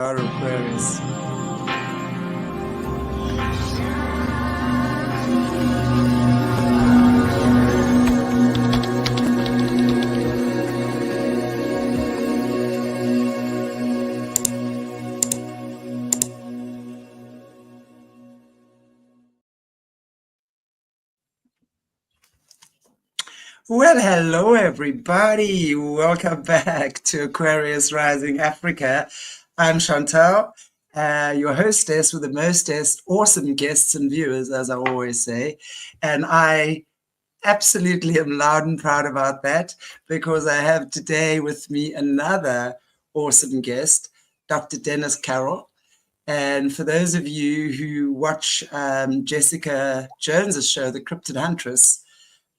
Aquarius. Well, hello everybody. Welcome back to Aquarius Rising Africa. I'm Chantelle, your hostess with the mostest awesome guests and viewers, as I always say. And I absolutely am loud and proud about that because I have today with me another awesome guest, Dr. Dennis Carroll. And for those of you who watch Jessica Jones's show, The Cryptid Huntress,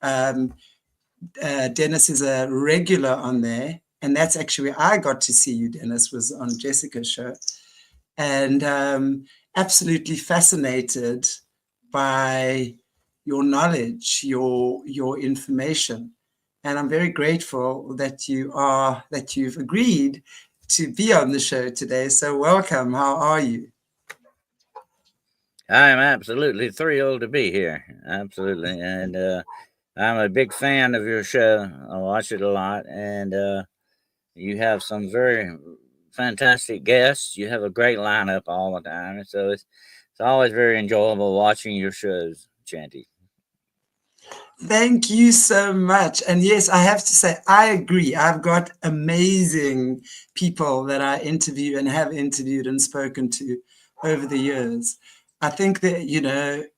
Dennis is a regular on there, and that's actually where I got to see you, Dennis, was on Jessica's show, and absolutely fascinated by your knowledge, your information, and I'm very grateful that you've agreed to be on the show today. So welcome. How are you? I am absolutely thrilled to be here. Absolutely, and I'm a big fan of your show. I watch it a lot, and you have some very fantastic guests. You have a great lineup all the time, so it's always very enjoyable watching your shows, Chanty. Thank you so much. And yes, I have to say, I agree. I've got amazing people that I interview and have interviewed and spoken to over the years. I think that,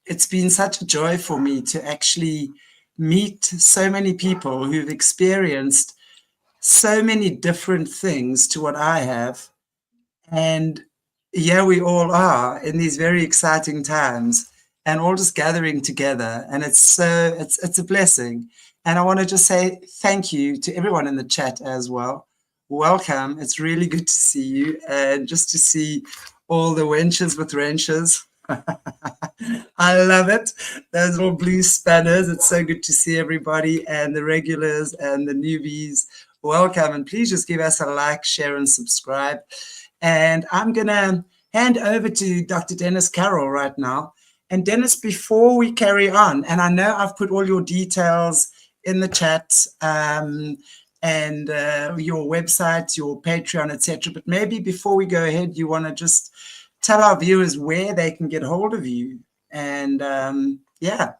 it's been such a joy for me to actually meet so many people who've experienced so many different things to what I have. And here we all are in these very exciting times and all just gathering together. And it's a blessing. And I want to just say thank you to everyone in the chat as well. Welcome. It's really good to see you and just to see all the wenches with wrenches. I love it. Those little blue spanners. It's so good to see everybody and the regulars and the newbies. Welcome. And please just give us a like, share, and subscribe. And I'm going to hand over to Dr. Dennis Carroll right now. And Dennis, before we carry on, and I know I've put all your details in the chat and your website, your Patreon, etc. But maybe before we go ahead, you want to just tell our viewers where they can get hold of you. And yeah.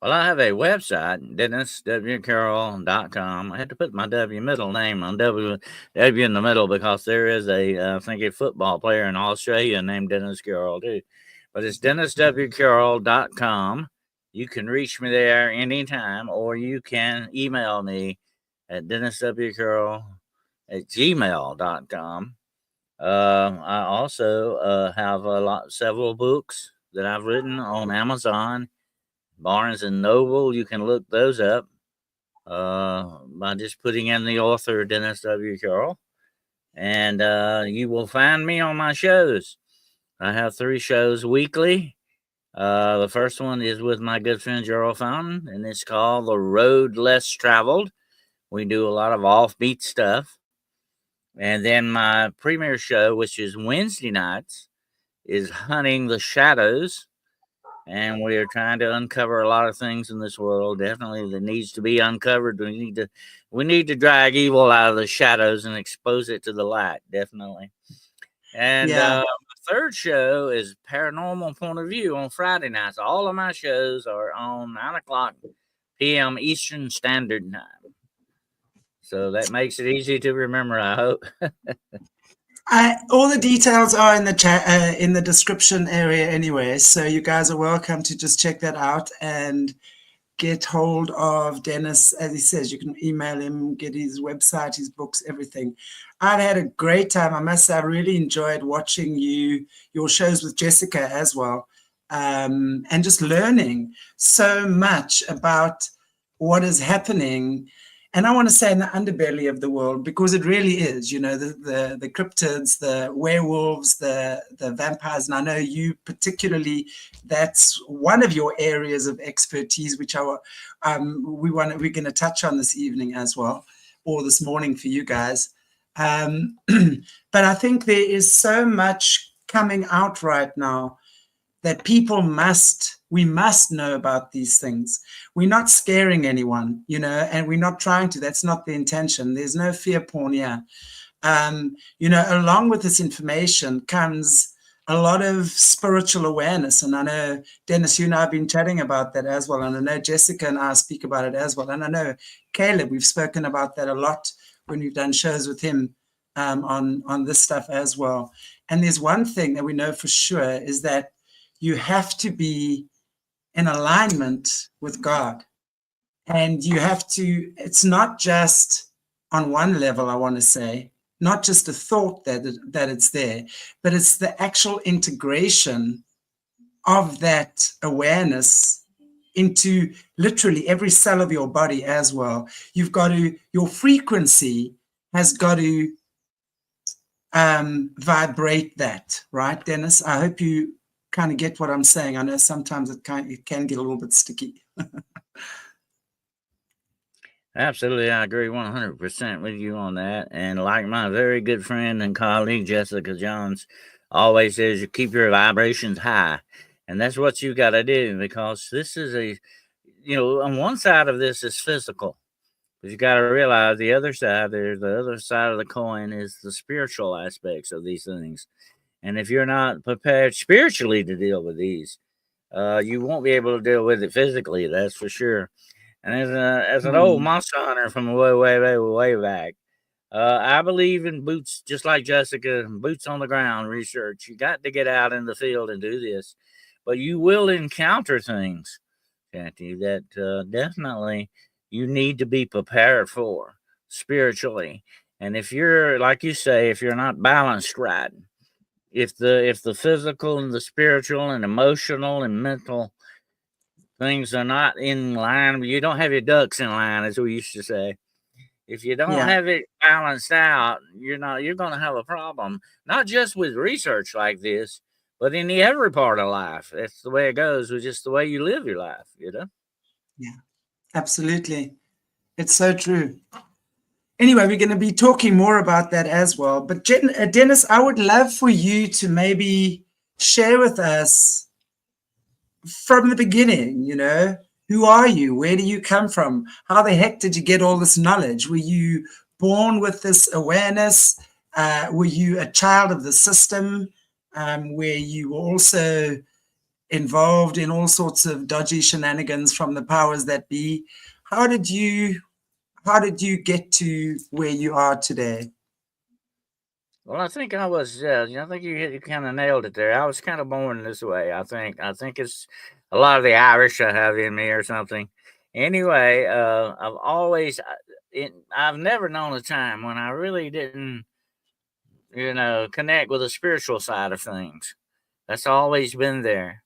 Well, I have a website, denniswcarroll.com. I had to put my W middle name on W in the middle because there is I think a football player in Australia named Dennis Carroll too. But it's denniswcarroll.com. You can reach me there anytime, or you can email me at denniswcarroll@gmail.com. I also have several books that I've written on Amazon, Barnes and Noble. You can look those up by just putting in the author Dennis W. Carroll, and you will find me on my shows. I have 3 shows weekly. The first one is with my good friend Gerald Fountain, and it's called The Road Less Traveled. We do a lot of offbeat stuff. And then my premiere show, which is Wednesday nights, is Hunting the Shadows. And we are trying to uncover a lot of things in this world, definitely that needs to be uncovered. We need to drag evil out of the shadows and expose it to the light, definitely. And the third show is Paranormal Point of View on Friday nights. All of my shows are on 9:00 p.m. Eastern Standard Time. So that makes it easy to remember, I hope. All the details are in the chat, in the description area anyway. So you guys are welcome to just check that out and get hold of Dennis. As he says, you can email him, get his website, his books, everything. I've had a great time. I must say, I really enjoyed watching your shows with Jessica as well, and just learning so much about what is happening. And I want to say in the underbelly of the world, because it really is, the cryptids, the werewolves, the vampires. And I know you particularly, that's one of your areas of expertise, which we're going to touch on this evening as well, or this morning for you guys. But I think there is so much coming out right now that we must know about these things. We're not scaring anyone, and we're not trying to. That's not the intention. There's no fear porn here. Along with this information comes a lot of spiritual awareness. And I know, Dennis, you and I have been chatting about that as well. And I know Jessica and I speak about it as well. And I know Caleb, we've spoken about that a lot when we've done shows with him on this stuff as well. And there's one thing that we know for sure is that you have to be in alignment with God. And you have to, it's not just on one level, I want to say, not just a thought that it's there, but it's the actual integration of that awareness into literally every cell of your body as well. Your frequency has got to vibrate that, right, Dennis? I hope you kind of get what I'm saying. I know sometimes it can get a little bit sticky. Absolutely, I agree 100% with you on that. And like my very good friend and colleague Jessica Johns always says, you keep your vibrations high. And that's what you got to do, because this is on one side of this is physical. But you got to realize the other side of the coin is the spiritual aspects of these things. And if you're not prepared spiritually to deal with these, you won't be able to deal with it physically, that's for sure. And as an old monster hunter from way back, I believe in boots, just like Jessica, boots on the ground research. You got to get out in the field and do this. But you will encounter things, Shanty, that definitely you need to be prepared for spiritually. And if you're, like you say, if you're not balanced right, if the physical and the spiritual and emotional and mental things are not in line, you don't have your ducks in line, as we used to say. If you don't have it balanced out, you're going to have a problem, not just with research like this, but in every part of life. That's the way it goes, with just the way you live your life, Yeah, absolutely. It's so true. Anyway, we're going to be talking more about that as well. But Dennis, I would love for you to maybe share with us from the beginning, who are you? Where do you come from? How the heck did you get all this knowledge? Were you born with this awareness? Were you a child of the system where you were also involved in all sorts of dodgy shenanigans from the powers that be? How did you get to where you are today? Well, I think I was. I think you kind of nailed it there. I was kind of born this way. I think it's a lot of the Irish I have in me or something. Anyway, I've never known a time when I really didn't, connect with the spiritual side of things. That's always been there.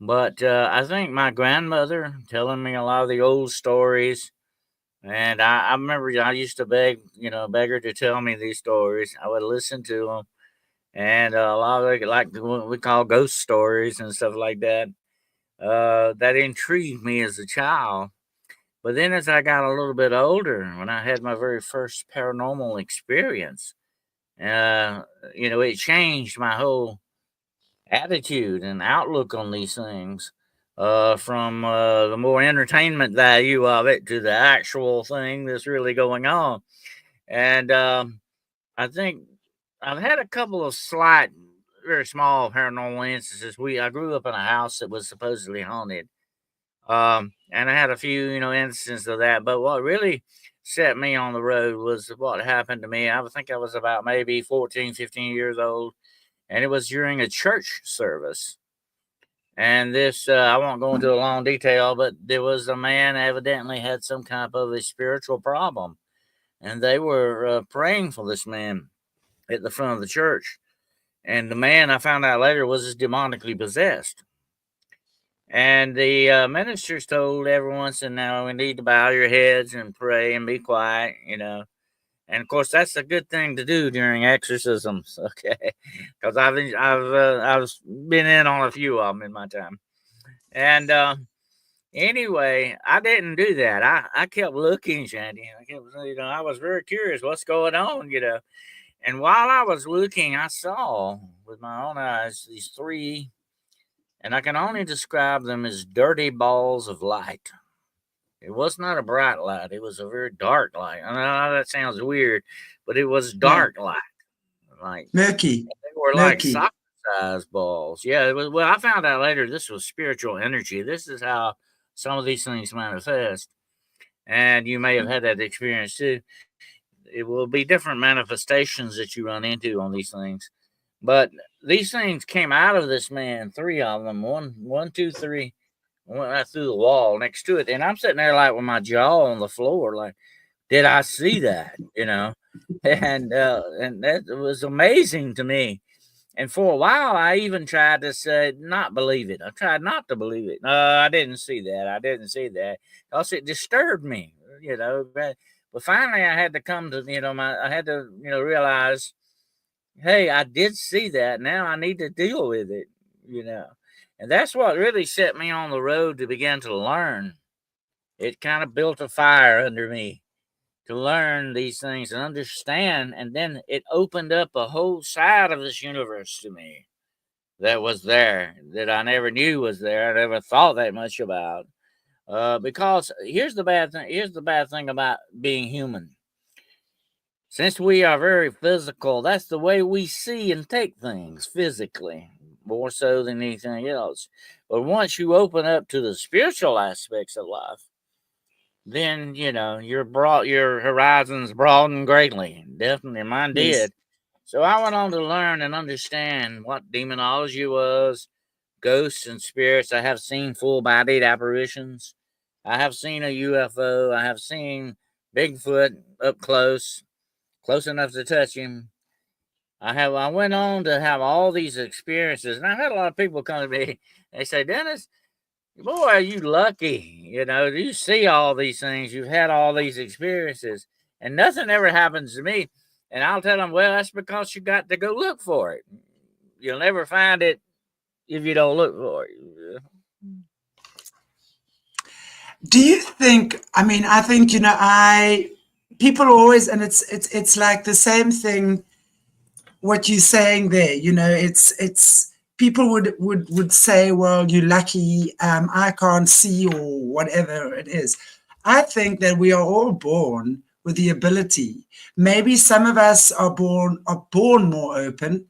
But I think my grandmother telling me a lot of the old stories. And I remember I used to beg her to tell me these stories. I would listen to them. And a lot of it, like what we call ghost stories and stuff like that, that intrigued me as a child. But then as I got a little bit older, when I had my very first paranormal experience, it changed my whole attitude and outlook on these things. From the more entertainment value of it to the actual thing that's really going on. And I think I've had a couple of slight, very small paranormal instances. I grew up in a house that was supposedly haunted. And I had a few, instances of that. But what really set me on the road was what happened to me. I think I was about maybe 14, 15 years old. And it was during a church service. And this, I won't go into a long detail, but there was a man evidently had some kind of a spiritual problem. And they were praying for this man at the front of the church. And the man, I found out later, was demonically possessed. And the ministers told everyone, said, now we need to bow your heads and pray and be quiet, And of course, that's a good thing to do during exorcisms, okay? Because I've been in on a few of them in my time, and Anyway, I didn't do that. I kept looking, Shandy. I kept, I was very curious what's going on, And while I was looking, I saw with my own eyes these three, and I can only describe them as dirty balls of light. It was not a bright light. It was a very dark light. I know that sounds weird, but it was dark light. Like murky. They were like soccer-sized balls. Yeah, it was. Well, I found out later this was spiritual energy. This is how some of these things manifest. And you may have had that experience too. It will be different manifestations that you run into on these things. But these things came out of this man, three of them, one, two, three, went right through the wall next to it. And I'm sitting there like with my jaw on the floor, like, did I see that? And that was amazing to me. And for a while, I even tried to say, not believe it. I tried not to believe it. No, I didn't see that. I didn't see that. Because it disturbed me, But finally, I had to come to, I had to, realize, hey, I did see that. Now I need to deal with it, And that's what really set me on the road to begin to learn. It kind of built a fire under me to learn these things and understand. And then it opened up a whole side of this universe to me that was there, that I never knew was there. I never thought that much about. Because here's the bad thing. Here's the bad thing about being human. Since we are very physical, that's the way we see and take things physically, more so than anything else. But once you open up to the spiritual aspects of life, then your horizons broaden greatly. Definitely, mine did. So I went on to learn and understand what demonology was, ghosts and spirits. I have seen full-bodied apparitions. I have seen a UFO. I have seen Bigfoot up close enough to touch him. I went on to have all these experiences, and I had a lot of people come to me. They say, Dennis, boy, are you lucky? You see all these things. You've had all these experiences, and nothing ever happens to me. And I'll tell them, well, that's because you got to go look for it. You'll never find it if you don't look for it. Do you think, I think, people always, and it's like the same thing, what you're saying there, it's people would say, well, you're lucky, I can't see, or whatever it is. I think that we are all born with the ability. Maybe some of us are born more open,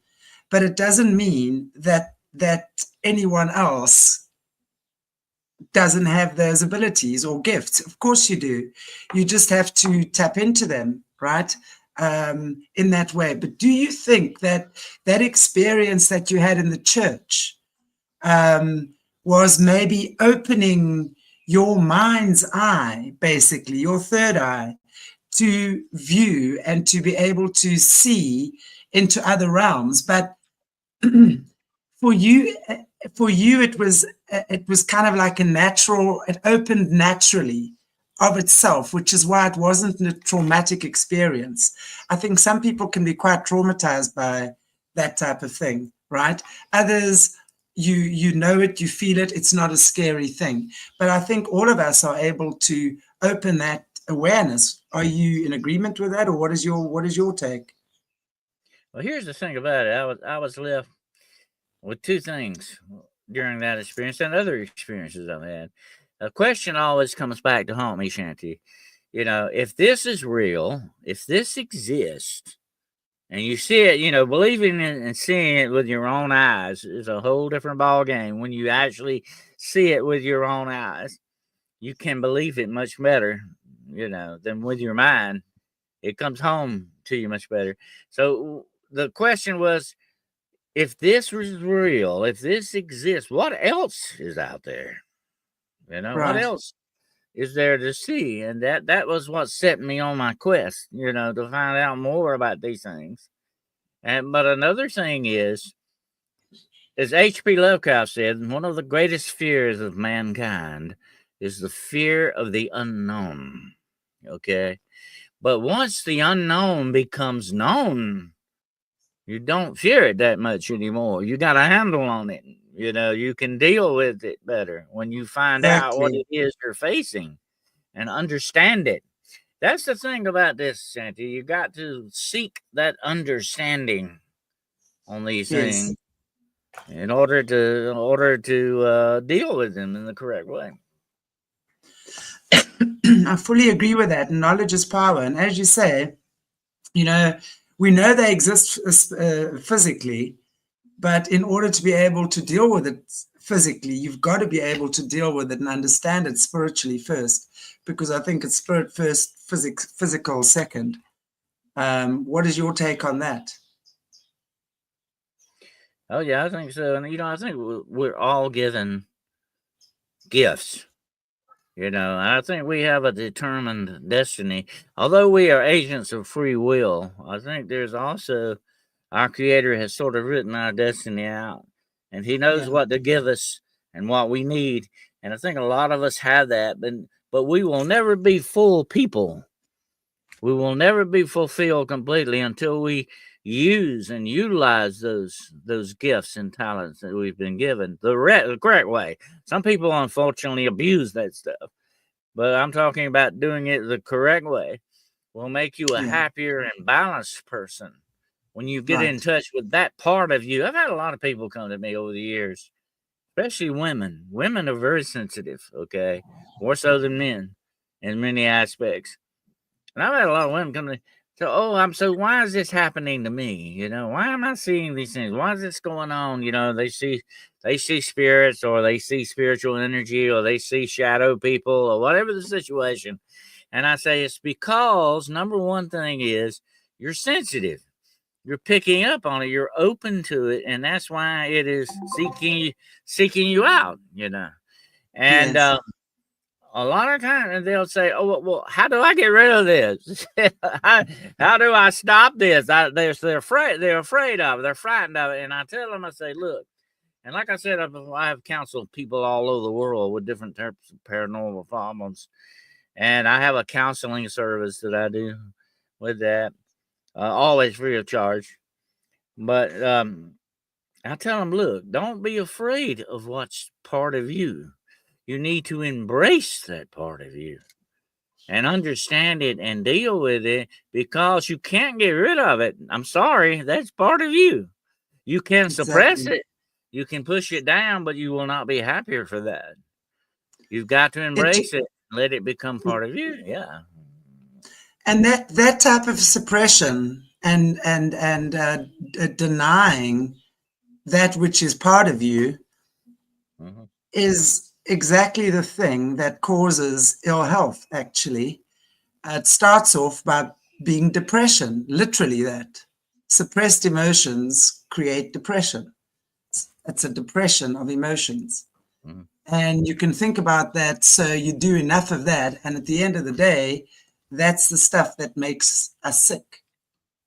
but it doesn't mean that anyone else doesn't have those abilities or gifts. Of course you do. You just have to tap into them, right? In that way. But do you think that experience that you had in the church was maybe opening your mind's eye, basically your third eye, to view and to be able to see into other realms? But for you it was kind of like it opened naturally of itself, which is why it wasn't a traumatic experience. I think some people can be quite traumatized by that type of thing, right? Others, you know it, you feel it, it's not a scary thing. But I think all of us are able to open that awareness. Are you in agreement with that, or what is your take? Well, here's the thing about it. I was left with two things during that experience and other experiences I've had. A question always comes back to haunt me, Shanty. If this is real, if this exists, and you see it, believing it and seeing it with your own eyes is a whole different ball game. When you actually see it with your own eyes, you can believe it much better, than with your mind. It comes home to you much better. So the question was, if this was real, if this exists, what else is out there? Right. What else is there to see? And that was what set me on my quest, to find out more about these things. But another thing is, as H.P. Lovecraft said, one of the greatest fears of mankind is the fear of the unknown. Okay? But once the unknown becomes known, you don't fear it that much anymore. You got a handle on it. You know, you can deal with it better when you find out what Exactly. it is you're facing and understand it. That's the thing about this, Santi. You got to seek that understanding on these Yes. things in order to deal with them in the correct way. I fully agree with that. Knowledge is power. And as you say, you know, we know they exist physically, but in order to be able to deal with it physically, you've got to be able to deal with it and understand it spiritually first, because I think it's spirit first, physical second. What is your take on that? Oh, yeah, I think so. And, I think we're all given gifts. I think we have a determined destiny. Although we are agents of free will, I think there's also our Creator has sort of written our destiny out, and He knows what to give us and what we need. And I think a lot of us have that, but we will never be full people. We will never be fulfilled completely until we use and utilize those gifts and talents that we've been given the correct way. Some people unfortunately abuse that stuff, but I'm talking about doing it the correct way. Will make you a happier and balanced person when you get in touch with that part of you. I've had a lot of people come to me over the years, especially women. Women are very sensitive, okay, more so than men in many aspects. And I've had a lot of women come to me. So, why is this happening to me? Why am I seeing these things? Why is this going on? They see spirits, or they see spiritual energy, or they see shadow people, or whatever the situation. And I say it's because number one thing is you're sensitive. You're picking up on it. You're open to it, and that's why it is seeking you out. And a lot of times they'll say, "Oh, well, how do I get rid of this? how do I stop this?" They're afraid. They're afraid of it. They're frightened of it. And I tell them, I say, "Look," and like I said, I have counseled people all over the world with different types of paranormal problems, and I have a counseling service that I do with that, always free of charge. But I tell them, look, don't be afraid of what's part of you. You need to embrace that part of you and understand it and deal with it, because you can't get rid of it. I'm sorry, that's part of you. You can suppress it, you can push it down, but you will not be happier for that. You've got to embrace it, let it become part of you. Yeah. And that type of suppression and denying that which is part of you is exactly the thing that causes ill health, actually. It starts off by being depression, literally that. Suppressed emotions create depression. It's a depression of emotions. And you can think about that. So you do enough of that, and at the end of the day, that's the stuff that makes us sick,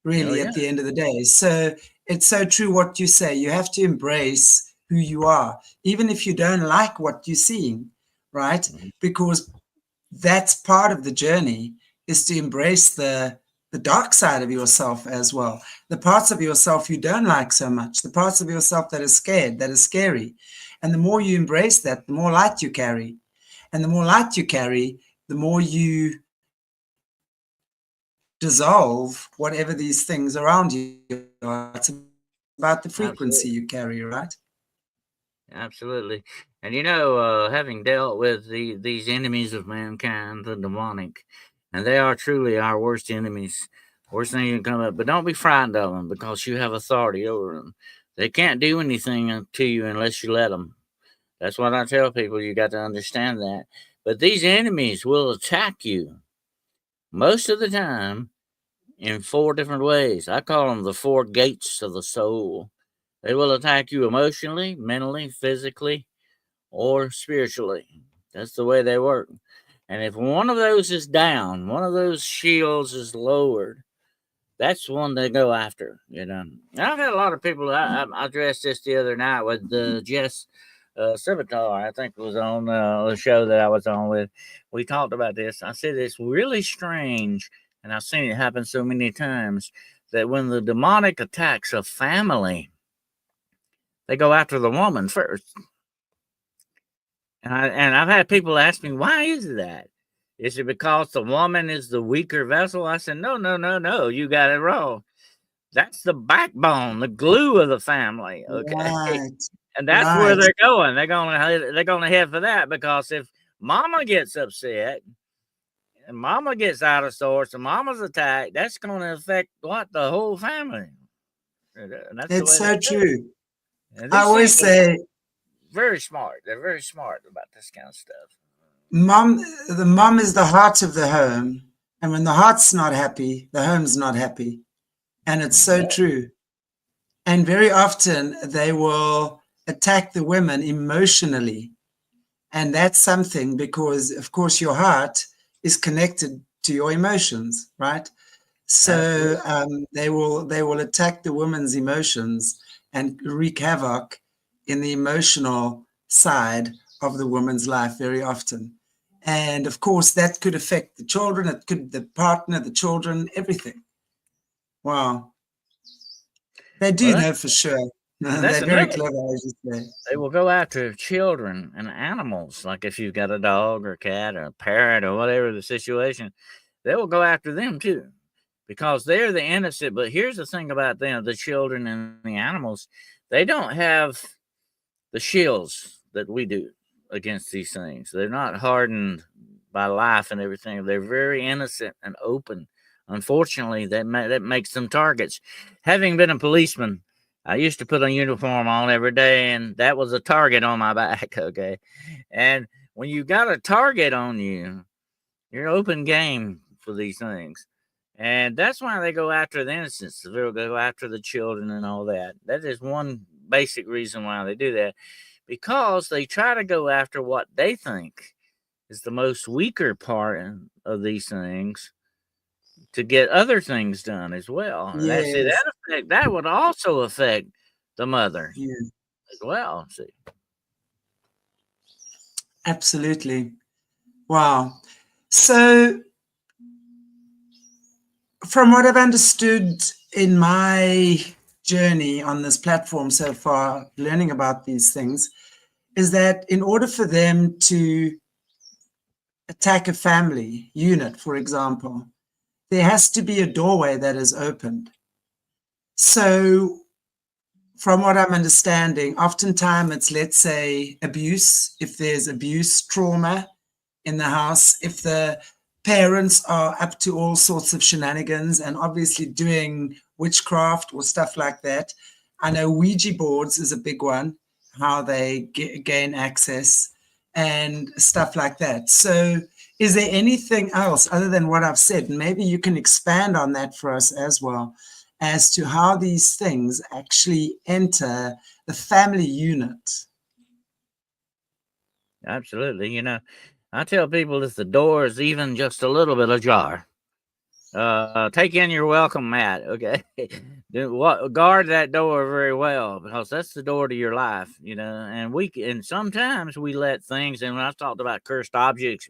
really, at the end of the day. So it's so true what you say. You have to embrace who you are, even if you don't like what you're seeing, right? Because that's part of the journey, is to embrace the dark side of yourself as well. The parts of yourself you don't like so much, the parts of yourself that are scared, that are scary. And the more you embrace that, the more light you carry. And the more light you carry, the more you dissolve whatever these things around you are. It's about the frequency you carry, right? Absolutely. And having dealt with these enemies of mankind, the demonic, and they are truly our worst enemies, worst thing you can come up. But don't be frightened of them, because you have authority over them. They can't do anything to you unless you let them. That's what I tell people. You got to understand that. But these enemies will attack you most of the time in 4 different ways. I call them the 4 gates of the soul. They will attack you emotionally, mentally, physically, or spiritually. That's the way they work. And if one of those is down, one of those shields is lowered, that's one they go after. And I've had a lot of people. I addressed this the other night with Jess Civitar, I think it was on the show that I was on with. We talked about this. I said it's really strange, and I've seen it happen so many times, that when the demonic attacks a family, they go after the woman first. And I've had people ask me, why is that? Is it because the woman is the weaker vessel? I said, no, you got it wrong. That's the backbone, the glue of the family. Okay. Right. And that's where they're going. They're gonna head for that, because if mama gets upset and mama gets out of sorts and mama's attacked, that's gonna affect the whole family. And that's It's so true. I always say, very smart. They're very smart about this kind of stuff. the mom is the heart of the home, and when the heart's not happy, the home's not happy. And it's so true. And very often they will attack the women emotionally. And that's something, because of course your heart is connected to your emotions, right? So they will attack the woman's emotions and wreak havoc in the emotional side of the woman's life very often. And of course that could affect the children, it could the partner, the children, everything. Wow. They do know for sure. They're very clever, as you say. They will go after children and animals. Like if you've got a dog or a cat or a parrot or whatever the situation, they will go after them too, because they're the innocent. But here's the thing about them, the children and the animals, they don't have the shields that we do against these things. They're not hardened by life and everything. They're very innocent and open. Unfortunately, that makes them targets. Having been a policeman, I used to put a uniform on every day, and that was a target on my back, okay? And when you got a target on you, you're open game for these things. And that's why they go after the innocents. They'll go after the children and all that. That is one basic reason why they do that, because they try to go after what they think is the most weaker part of these things to get other things done as well. Yes. That would also affect the mother as well. See, absolutely. Wow. So, from what I've understood in my journey on this platform so far, learning about these things, is that in order for them to attack a family unit, for example, there has to be a doorway that is opened. So from what I'm understanding, oftentimes it's, let's say, abuse. If there's abuse, trauma in the house, if the parents are up to all sorts of shenanigans and obviously doing witchcraft or stuff like that. I know Ouija boards is a big one, how they gain access and stuff like that. So is there anything else other than what I've said? Maybe you can expand on that for us as well, as to how these things actually enter the family unit. Absolutely. You know, I tell people if the door is even just a little bit ajar, take in your welcome mat, okay? Guard that door very well, because that's the door to your life, you know. And sometimes we let things, and when I talked about cursed objects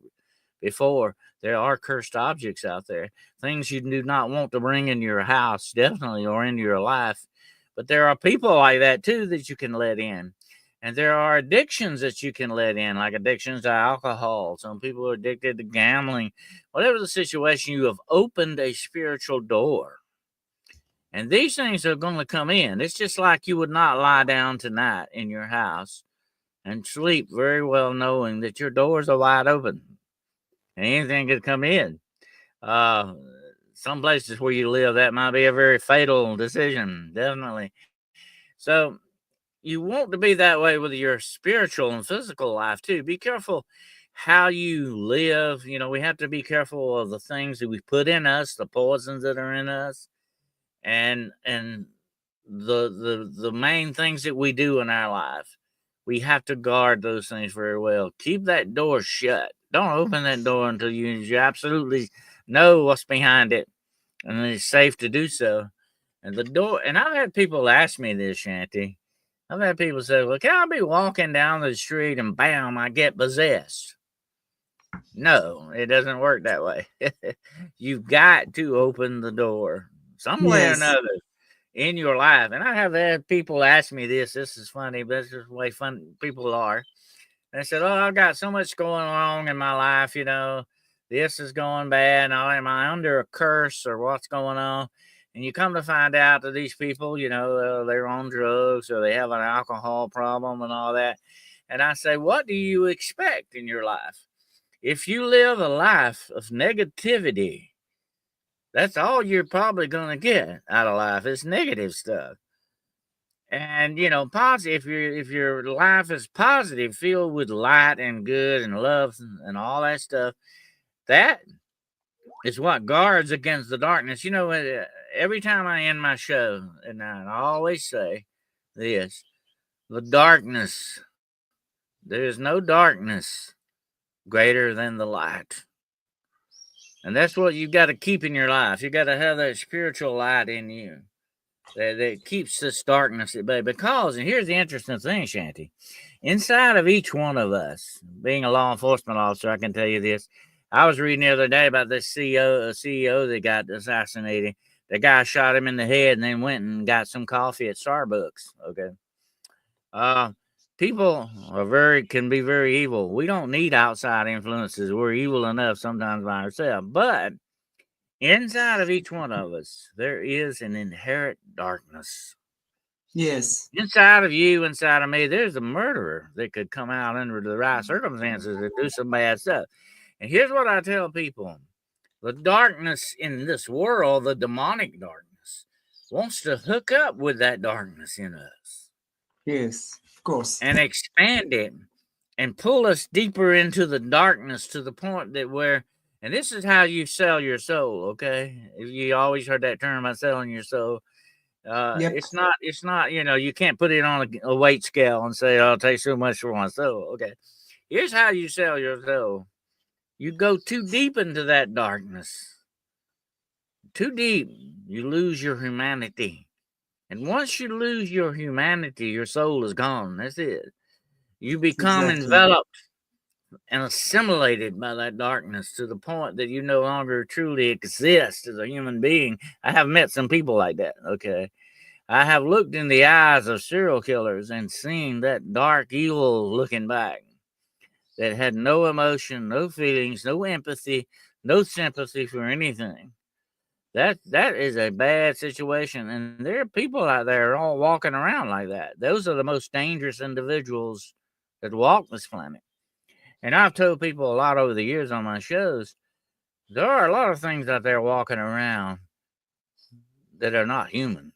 before, there are cursed objects out there, things you do not want to bring in your house, definitely, or into your life. But there are people like that too that you can let in. And there are addictions that you can let in, like addictions to alcohol. Some people are addicted to gambling. Whatever the situation, you have opened a spiritual door. And these things are going to come in. It's just like you would not lie down tonight in your house and sleep very well knowing that your doors are wide open and anything could come in. Some places where you live, that might be a very fatal decision, definitely. So you want to be that way with your spiritual and physical life too. Be careful how you live. You know, we have to be careful of the things that we put in us, the poisons that are in us, and the main things that we do in our life. We have to guard those things very well. Keep that door shut. Don't open that door until you absolutely know what's behind it, and it's safe to do so. And the door, and I've had people ask me this, Shanty. I've had people say, well, can I be walking down the street and bam, I get possessed? No, it doesn't work that way. You've got to open the door some way or another. in your life. And I have had people ask me this. This is funny, but it's just the way fun people are. They said, "Oh, I've got so much going wrong in my life, you know, this is going bad. Now, am I under a curse or what's going on?" And you come to find out that these people, you know, they're on drugs or they have an alcohol problem and all that. And I say, what do you expect in your life? If you live a life of negativity, that's all you're probably going to get out of life is negative stuff. And you know, positive. If your life is positive, filled with light and good and love and all that stuff, that is what guards against the darkness. You know, every time I end my show, and I always say this: the darkness. There is no darkness greater than the light. And that's what you've got to keep in your life. You got to have that spiritual light in you that keeps this darkness at bay. Because, and here's the interesting thing, Shanty, inside of each one of us, being a law enforcement officer, I can tell you this. I was reading the other day about this CEO that got assassinated. The guy shot him in the head and then went and got some coffee at Starbucks. Okay. People can be very evil. We don't need outside influences. We're evil enough sometimes by ourselves. But inside of each one of us, there is an inherent darkness. Yes. Inside of you, inside of me, there's a murderer that could come out under the right circumstances and do some bad stuff. And here's what I tell people. The darkness in this world, the demonic darkness, wants to hook up with that darkness in us. Yes, of course. And expand it and pull us deeper into the darkness to the point that where, and this is how you sell your soul, okay? You always heard that term about selling your soul. Yep. It's not, you know, you can't put it on a weight scale and say, "I'll take so much for my soul." Okay. Here's how you sell your soul. You go too deep into that darkness. Too deep, you lose your humanity. And once you lose your humanity, your soul is gone. That's it. You become enveloped and assimilated by that darkness to the point that you no longer truly exist as a human being. I have met some people like that, okay? I have looked in the eyes of serial killers and seen that dark, evil looking back that had no emotion, no feelings, no empathy, no sympathy for anything. That is a bad situation, and there are people out there all walking around like that. Those are the most dangerous individuals that walk this planet. And I've told people a lot over the years on my shows, there are a lot of things out there walking around that are not human.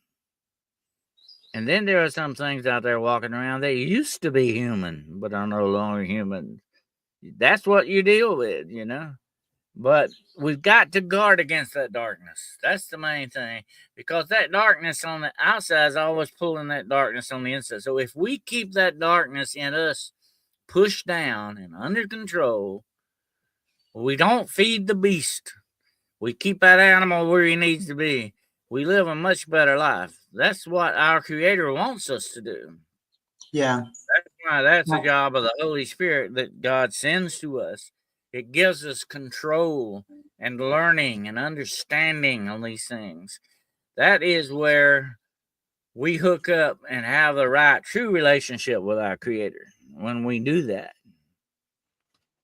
And then there are some things out there walking around that used to be human, but are no longer human. That's what you deal with, you know. But we've got to guard against that darkness. That's the main thing. Because that darkness on the outside is always pulling that darkness on the inside. So if we keep that darkness in us pushed down and under control, we don't feed the beast. We keep that animal where he needs to be. We live a much better life. That's what our Creator wants us to do. Yeah. That's the job of the Holy Spirit that God sends to us. It gives us control and learning and understanding on these things. That is where we hook up and have the right true relationship with our Creator when we do that.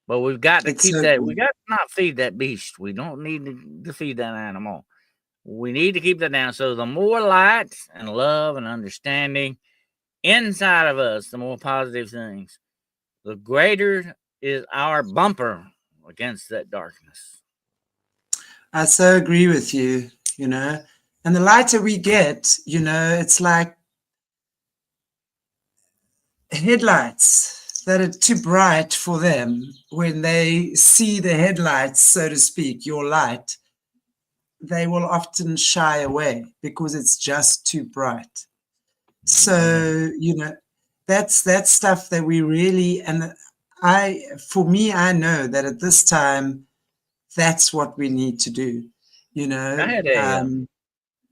But we've got to keep that. We got to not feed that beast. We don't need to feed that animal. We need to keep that down. So the more light and love and understanding inside of us, the more positive things, the greater is our bumper against that darkness. I so agree with you, you know, and the lighter we get, you know, it's like headlights that are too bright for them. When they see the headlights, so to speak, your light, they will often shy away because it's just too bright. So, you know, that's stuff that we really, and for me, I know that at this time, that's what we need to do, you know.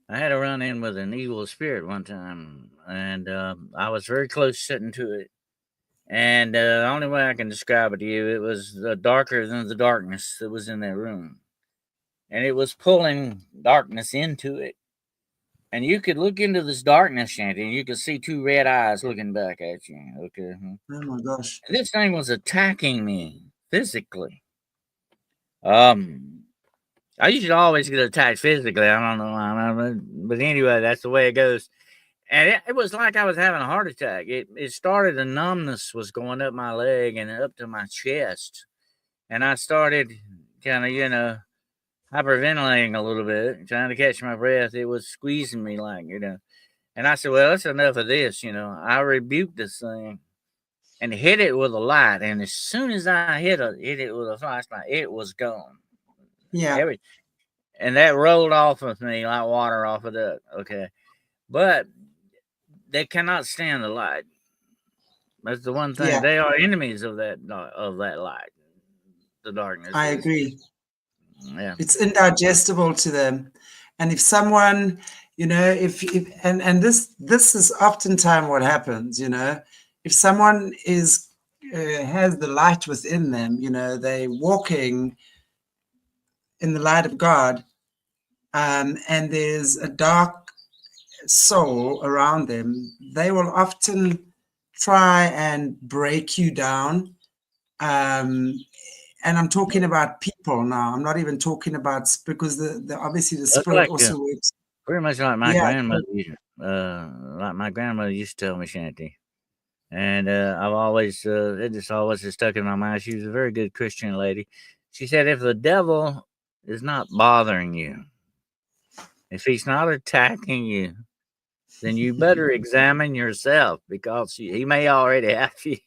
I had a run-in with an evil spirit one time, and I was very close sitting to it. And the only way I can describe it to you, it was darker than the darkness that was in that room. And it was pulling darkness into it. And you could look into this darkness, Shanty, and you could see two red eyes looking back at you. Okay. Oh my gosh. And this thing was attacking me physically. I usually always get attacked physically. I don't know why, but anyway, that's the way it goes. And it was like I was having a heart attack. It started, a numbness was going up my leg and up to my chest. And I started kind of, hyperventilating a little bit, trying to catch my breath. It was squeezing me like, And I said, well, that's enough of this, I rebuked this thing and hit it with a light. And as soon as I hit it with a flashlight, it was gone. Yeah. And that rolled off of me like water off a duck. Okay. But they cannot stand the light. That's the one thing. Yeah. They are enemies of that light, the darkness. I agree. Yeah. It's indigestible to them. And if someone, if this is oftentimes what happens, if someone has the light within them, they're walking in the light of God, and there's a dark soul around them, they will often try and break you down. And I'm talking about people now. I'm not even talking about, because the obviously the spirit also works. Pretty much like my grandmother, like my grandmother used to tell me, Shanty. And I've always, it just always has stuck in my mind. She was a very good Christian lady. She said, if the devil is not bothering you, if he's not attacking you, then you better examine yourself, because he may already have you.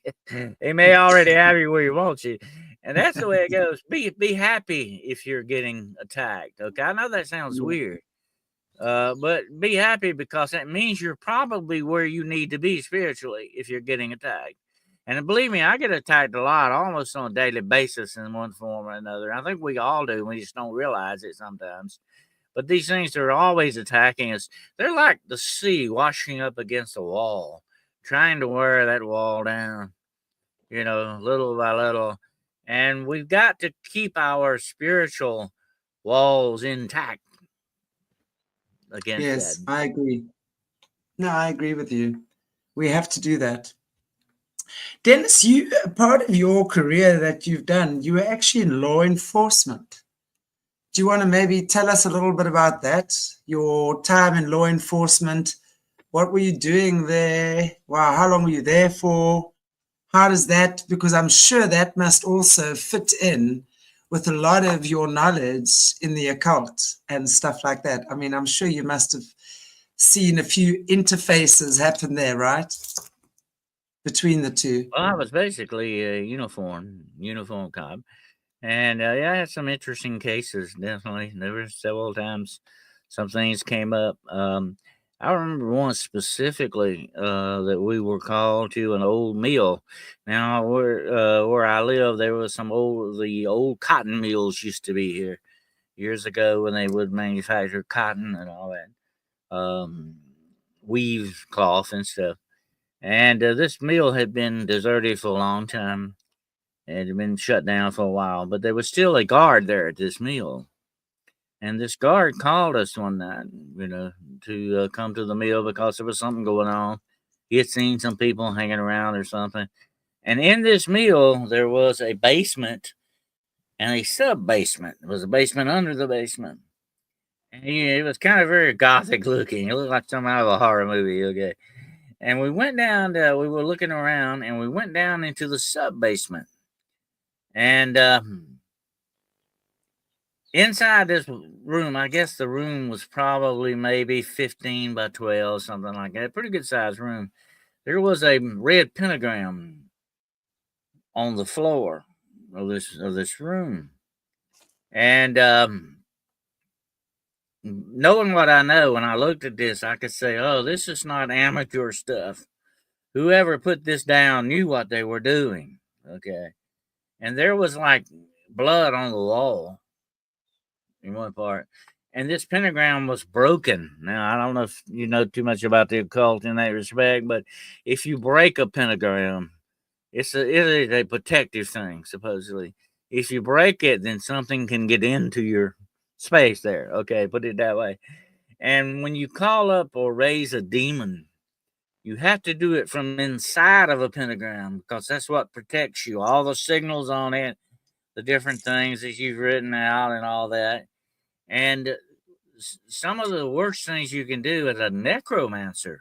He may already have you where he wants you. And that's the way it goes. Be happy if you're getting attacked. Okay, I know that sounds weird, but be happy, because that means you're probably where you need to be spiritually if you're getting attacked. And believe me, I get attacked a lot, almost on a daily basis in one form or another. I think we all do. We just don't realize it sometimes. But these things are always attacking us. They're like the sea washing up against a wall, trying to wear that wall down, little by little. And we've got to keep our spiritual walls intact against that. Yes, I agree. No, I agree with you. We have to do that. Dennis, part of your career that you've done, you were actually in law enforcement. Do you want to maybe tell us a little bit about that? Your time in law enforcement, what were you doing there? Wow, how long were you there for? How does that, because I'm sure that must also fit in with a lot of your knowledge in the occult and stuff like that. I mean, I'm sure you must have seen a few interfaces happen there, right? Between the two. Well, I was basically a uniform cop. And I had some interesting cases, definitely. There were several times some things came up. I remember one specifically that we were called to an old mill. Now, where I live, there was the old cotton mills used to be here years ago, when they would manufacture cotton and all that, weave cloth and stuff. And this mill had been deserted for a long time. It had been shut down for a while, but there was still a guard there at this mill. And this guard called us one night, to come to the mill because there was something going on. He had seen some people hanging around or something. And in this mill, there was a basement and a sub-basement. There was a basement under the basement. And it was kind of very gothic looking. It looked like something out of a horror movie, okay? And we went down, we were looking around, and we went down into the sub-basement. And inside this room, I guess the room was probably maybe 15 by 12, something like that. Pretty good sized room. There was a red pentagram on the floor of this room. And knowing what I know, when I looked at this, I could say, oh, this is not amateur stuff. Whoever put this down knew what they were doing. Okay. And there was like blood on the wall in one part. And this pentagram was broken. Now, I don't know if you know too much about the occult in that respect, but if you break a pentagram, it is a protective thing, supposedly. If you break it, then something can get into your space there. Okay, put it that way. And when you call up or raise a demon, you have to do it from inside of a pentagram, because that's what protects you. All the signals on it, the different things that you've written out and all that. And some of the worst things you can do as a necromancer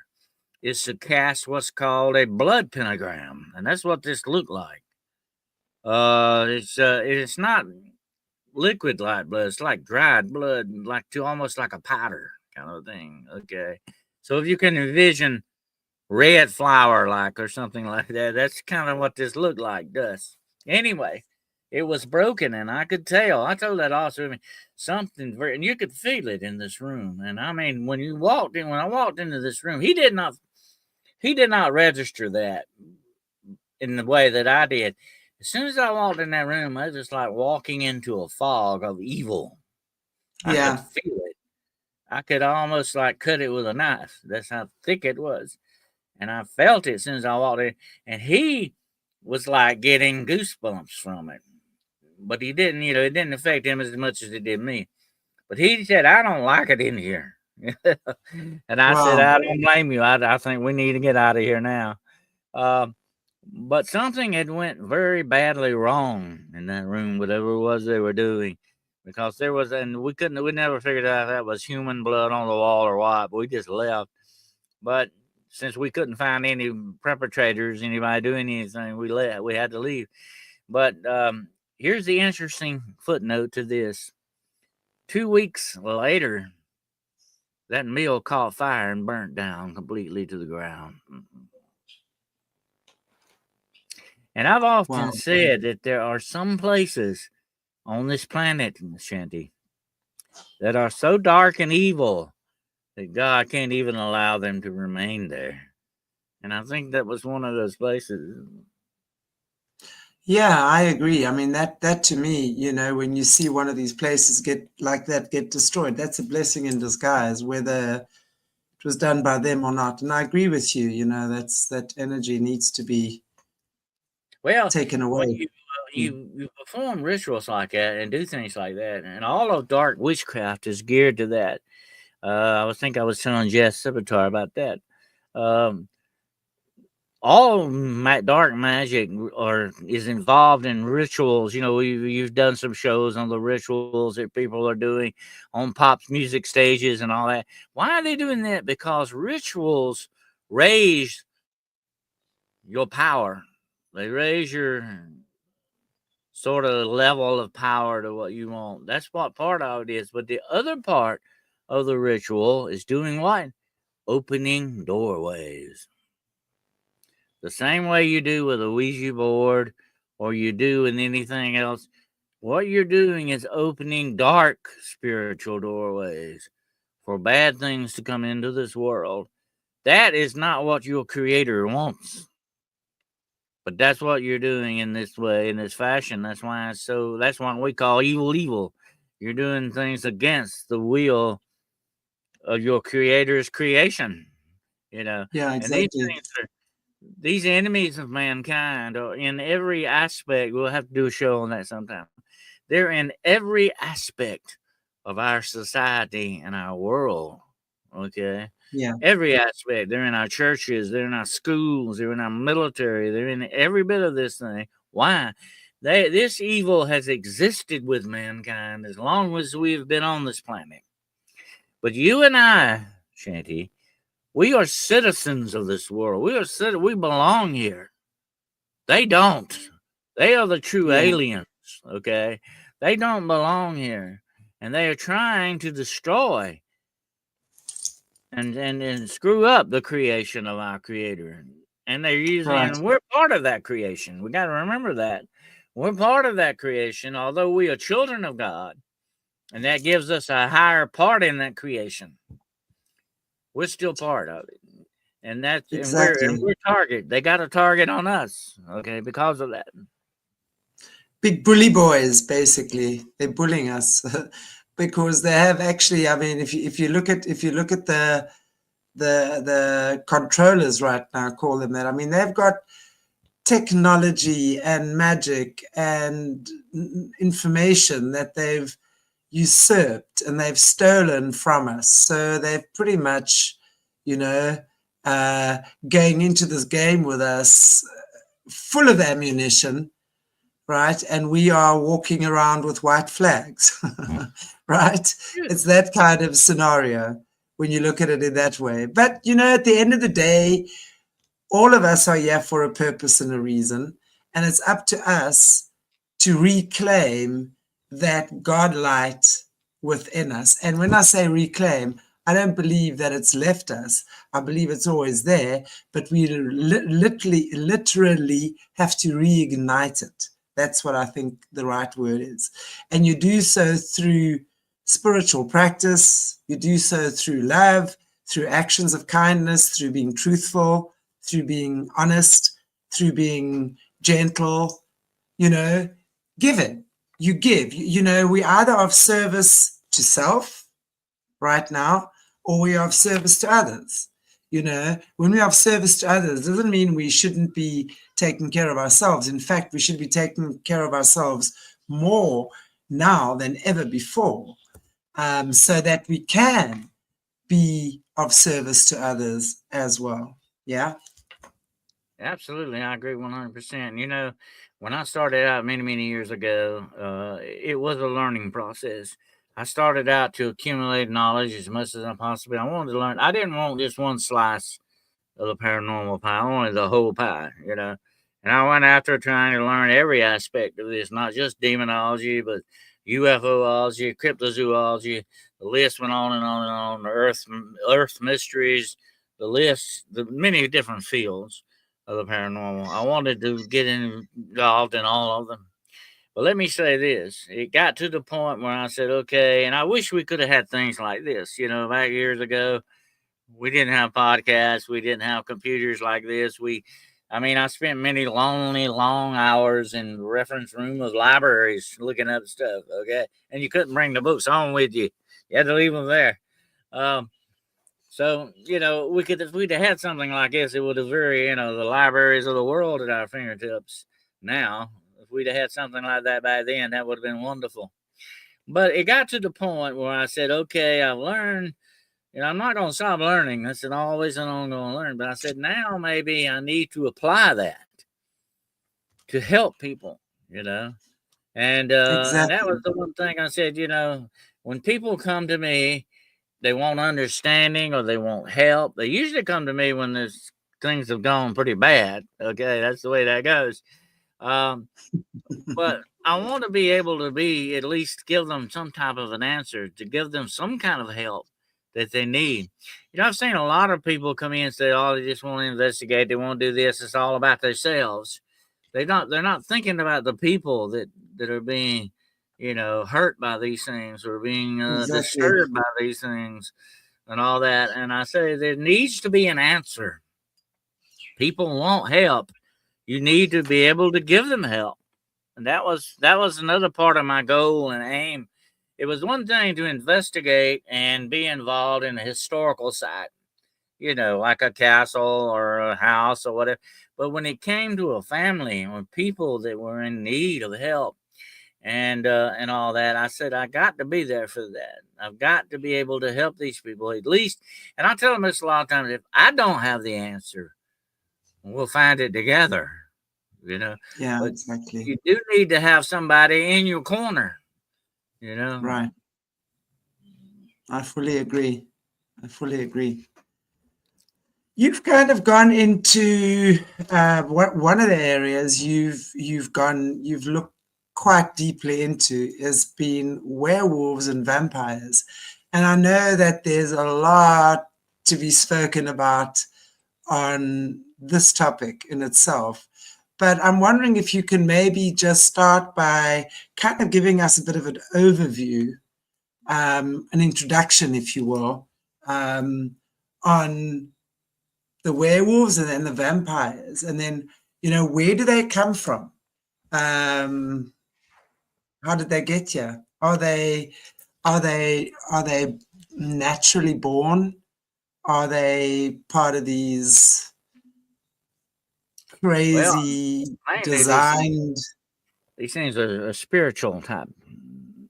is to cast what's called a blood pentagram. And that's what this looked like. It's not liquid like blood. It's like dried blood, like almost like a powder kind of thing. Okay. So if you can envision red flour like or something like that, that's kind of what this looked like, dust. Anyway, it was broken, and I could tell. I told that officer, I mean, something very, and you could feel it in this room. And I mean, when I walked into this room, he did not register that in the way that I did. As soon as I walked in that room, I was just like walking into a fog of evil. I could feel it. I could almost like cut it with a knife. That's how thick it was. And I felt it as soon as I walked in. And he was like getting goosebumps from it. But he didn't, it didn't affect him as much as it did me. But he said, I don't like it in here. And I said, I don't blame you. I think we need to get out of here now. But something had went very badly wrong in that room, whatever it was they were doing, because there was, and we never figured out if that was human blood on the wall or what. But we just left. But since we couldn't find any perpetrators, anybody doing anything, we left. We had to leave. But here's the interesting footnote to this. 2 weeks later, that mill caught fire and burnt down completely to the ground. And I've often said that there are some places on this planet, Shanti, that are so dark and evil that God can't even allow them to remain there. And I think that was one of those places. Yeah, I agree. I mean, that to me, when you see one of these places get destroyed, that's a blessing in disguise, whether it was done by them or not. And I agree with you, that energy needs to be taken away. You perform rituals like that and do things like that, and all of dark witchcraft is geared to that. I was telling Jess Civitar about that. All dark magic is involved in rituals. You've done some shows on the rituals that people are doing on pop music stages and all that. Why are they doing that? Because rituals raise your power. They raise your sort of level of power to what you want. That's what part of it is. But the other part of the ritual is doing what? Opening doorways. The same way you do with a Ouija board or you do in anything else. What you're doing is opening dark spiritual doorways for bad things to come into this world. That is not what your creator wants. But that's what you're doing in this way, in this fashion. That's why that's what we call evil. You're doing things against the will of your creator's creation. Yeah, exactly. And these enemies of mankind are in every aspect. We'll have to do a show on that sometime. They're in every aspect of our society and our world. Okay. Yeah. Every aspect. They're in our churches. They're in our schools. They're in our military. They're in every bit of this thing. Why? This evil has existed with mankind as long as we've been on this planet. But you and I, Shanti, we are citizens of this world. We belong here. They don't. They are the true aliens, okay? They don't belong here. And they are trying to destroy and screw up the creation of our creator. And they're using, and we're part of that creation. We got to remember that. We're part of that creation, although we are children of God. And that gives us a higher part in that creation. We're still part of it. And that's exactly. and we're target. They got a target on us, okay, because of that. Big bully boys, basically. They're bullying us because they have actually. I mean, if you look at the controllers right now, call them that. I mean, they've got technology and magic and information that they've usurped and they've stolen from us. So they've pretty much, you know, going into this game with us full of ammunition, right? And we are walking around with white flags, right? It's that kind of scenario when you look at it in that way. But, you know, at the end of the day, all of us are here for a purpose and a reason. And it's up to us to reclaim that God light within us. And when I say reclaim, I don't believe that it's left us. I believe it's always there, but we literally have to reignite it. That's what I think the right word is. And you do so through spiritual practice. You do so through love, through actions of kindness, through being truthful, through being honest, through being gentle, you know, giving. You give. You know, we either of service to self right now, or we are of service to others. You know, when we are of service to others, doesn't mean we shouldn't be taking care of ourselves. In fact, we should be taking care of ourselves more now than ever before, so that we can be of service to others as well. Yeah. Absolutely. I agree 100%. You know, when I started out many years ago, it was a learning process. I started out to accumulate knowledge as much as I possibly. I wanted to learn. I didn't want just one slice of the paranormal pie. I wanted the whole pie, you know. And I went after trying to learn every aspect of this, not just demonology, but UFOlogy, cryptozoology. The list went on and on and on. The Earth mysteries, the list, the many different fields of the paranormal. I wanted to get involved in all of them. But let me say this. It got to the point where I said, okay, and I wish we could have had things like this. You know, back years ago, we didn't have podcasts. We didn't have computers like this. I spent many lonely, long hours in the reference room of libraries looking up stuff, okay? And you couldn't bring the books home with you. You had to leave them there. So, you know, if we'd have had something like this, it would have the libraries of the world at our fingertips now. If we'd have had something like that back then, that would have been wonderful. But it got to the point where I said, okay, I've learned, I'm not going to stop learning. That's always an ongoing learning. But I said, now maybe I need to apply that to help people, you know. And that was the one thing I said, when people come to me, they want understanding or they want help. They usually come to me when things have gone pretty bad. Okay, that's the way that goes. But I want to be able to at least give them some type of an answer, to give them some kind of help that they need. I've seen a lot of people come in and say, oh, they just want to investigate. They want to do this. It's all about themselves. They're not thinking about the people that are being, hurt by these things or being disturbed by these things and all that. And I say there needs to be an answer. People want help. You need to be able to give them help. And that was another part of my goal and aim. It was one thing to investigate and be involved in a historical site, like a castle or a house or whatever. But when it came to a family or people that were in need of help and all that, I said, I got to be there for that. I've got to be able to help these people at least. And I tell them this a lot of times, if I don't have the answer, we'll find it together, Yeah, but exactly. you do need to have somebody in your corner, Right. I fully agree. You've kind of gone into one of the areas you've looked quite deeply into has been werewolves and vampires. And I know that there's a lot to be spoken about on this topic in itself. But I'm wondering if you can maybe just start by kind of giving us a bit of an overview, an introduction, if you will, on the werewolves and then the vampires, and then where do they come from? How did they get here? Are they naturally born? Are they part of these crazy designed? These things are spiritual type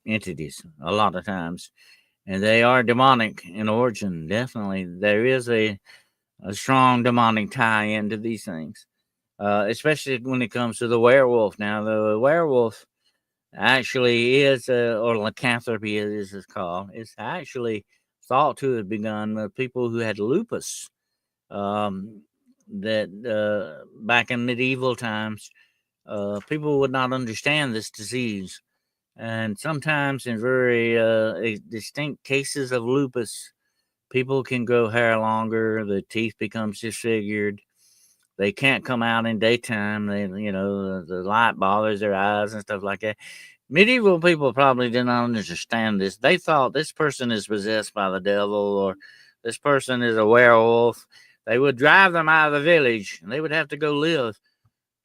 entities a lot of times, and they are demonic in origin. Definitely, there is a strong demonic tie into these things, especially when it comes to the werewolf. Now, the werewolf actually is, or lycanthropy as it's called, it's actually thought to have begun with people who had lupus. That back in medieval times, people would not understand this disease. And sometimes, in very distinct cases of lupus, people can grow hair longer, the teeth becomes disfigured. They can't come out in daytime. The light bothers their eyes and stuff like that. Medieval people probably did not understand this. They thought this person is possessed by the devil, or this person is a werewolf. They would drive them out of the village, and they would have to go live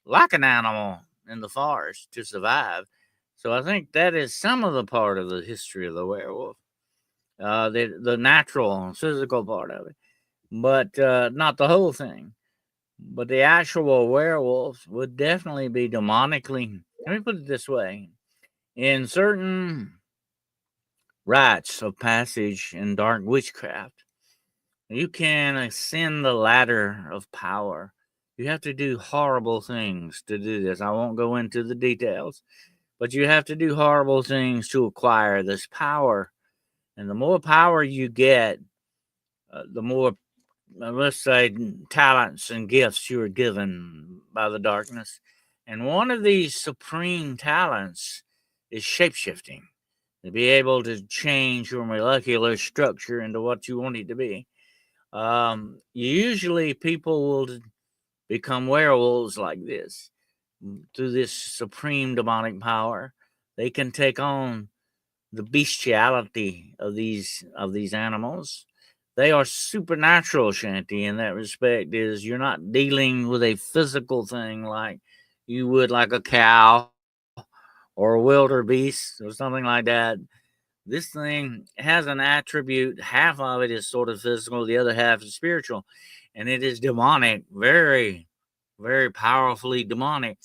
like an animal in the forest to survive. So I think that is some of the part of the history of the werewolf, the natural, physical part of it, but not the whole thing. But the actual werewolf would definitely be demonically. Let me put it this way: in certain rites of passage in dark witchcraft, you can ascend the ladder of power. You have to do horrible things to do this. I won't go into the details, but you have to do horrible things to acquire this power. And the more power you get, the more, let's say, talents and gifts you are given by the darkness. And one of these supreme talents is shapeshifting, to be able to change your molecular structure into what you want it to be. Usually people will become werewolves like this through this supreme demonic power. They can take on the bestiality of these animals. They are supernatural, Shanti, in that respect. Is you're not dealing with a physical thing like you would like a cow or a wildebeest or something like that. This thing has an attribute. Half of it is sort of physical, the other half is spiritual, and it is demonic, very, very powerfully demonic.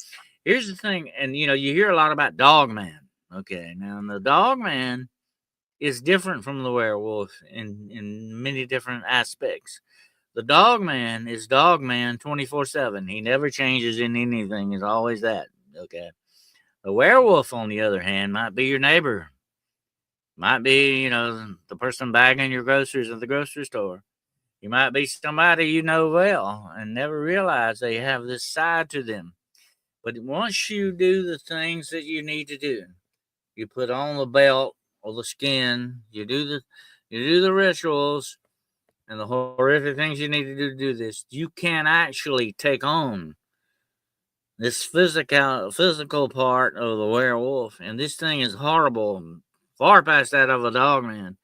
Here's the thing, and you hear a lot about Dogman. Okay, now the Dogman is different from the werewolf in many different aspects. The Dogman is Dogman 24/7. He never changes in anything. He's always that. Okay. The werewolf, on the other hand, might be your neighbor. Might be, the person bagging your groceries at the grocery store. You might be somebody you know well and never realize they have this side to them. But once you do the things that you need to do, you put on the belt or the skin, you do the rituals and the horrific things you need to do this, you can actually take on this physical part of the werewolf. And this thing is horrible, far past that of a dogman,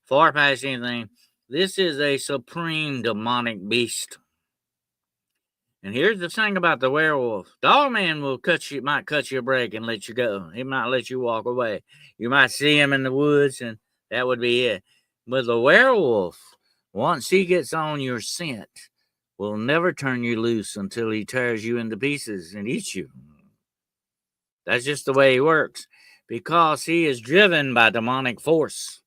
far past anything. This is a supreme demonic beast. And here's the thing about the werewolf. Dogman might cut you a break and let you go. He might let you walk away. You might see him in the woods and that would be it. But the werewolf, once he gets on your scent, will never turn you loose until he tears you into pieces and eats you. That's just the way he works, because he is driven by demonic force,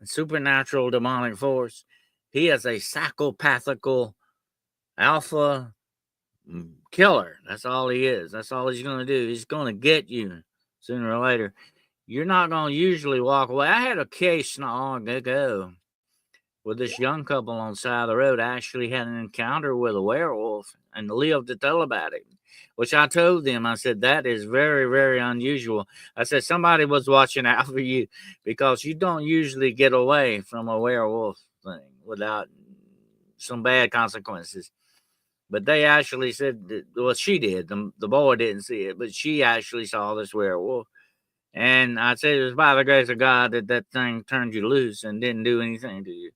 supernatural demonic force. He is a psychopathical alpha killer. That's all he is. That's all he's going to do. He's going to get you sooner or later. You're not going to usually walk away. I had a case not long ago with this young couple on the side of the road. I actually had an encounter with a werewolf and lived to tell about it, which I told them. I said, that is very, very unusual. I said, somebody was watching out for you, because you don't usually get away from a werewolf thing without some bad consequences. But they actually said that, well, she did. The boy didn't see it, but she actually saw this werewolf. And I said it was by the grace of God that thing turned you loose and didn't do anything to you.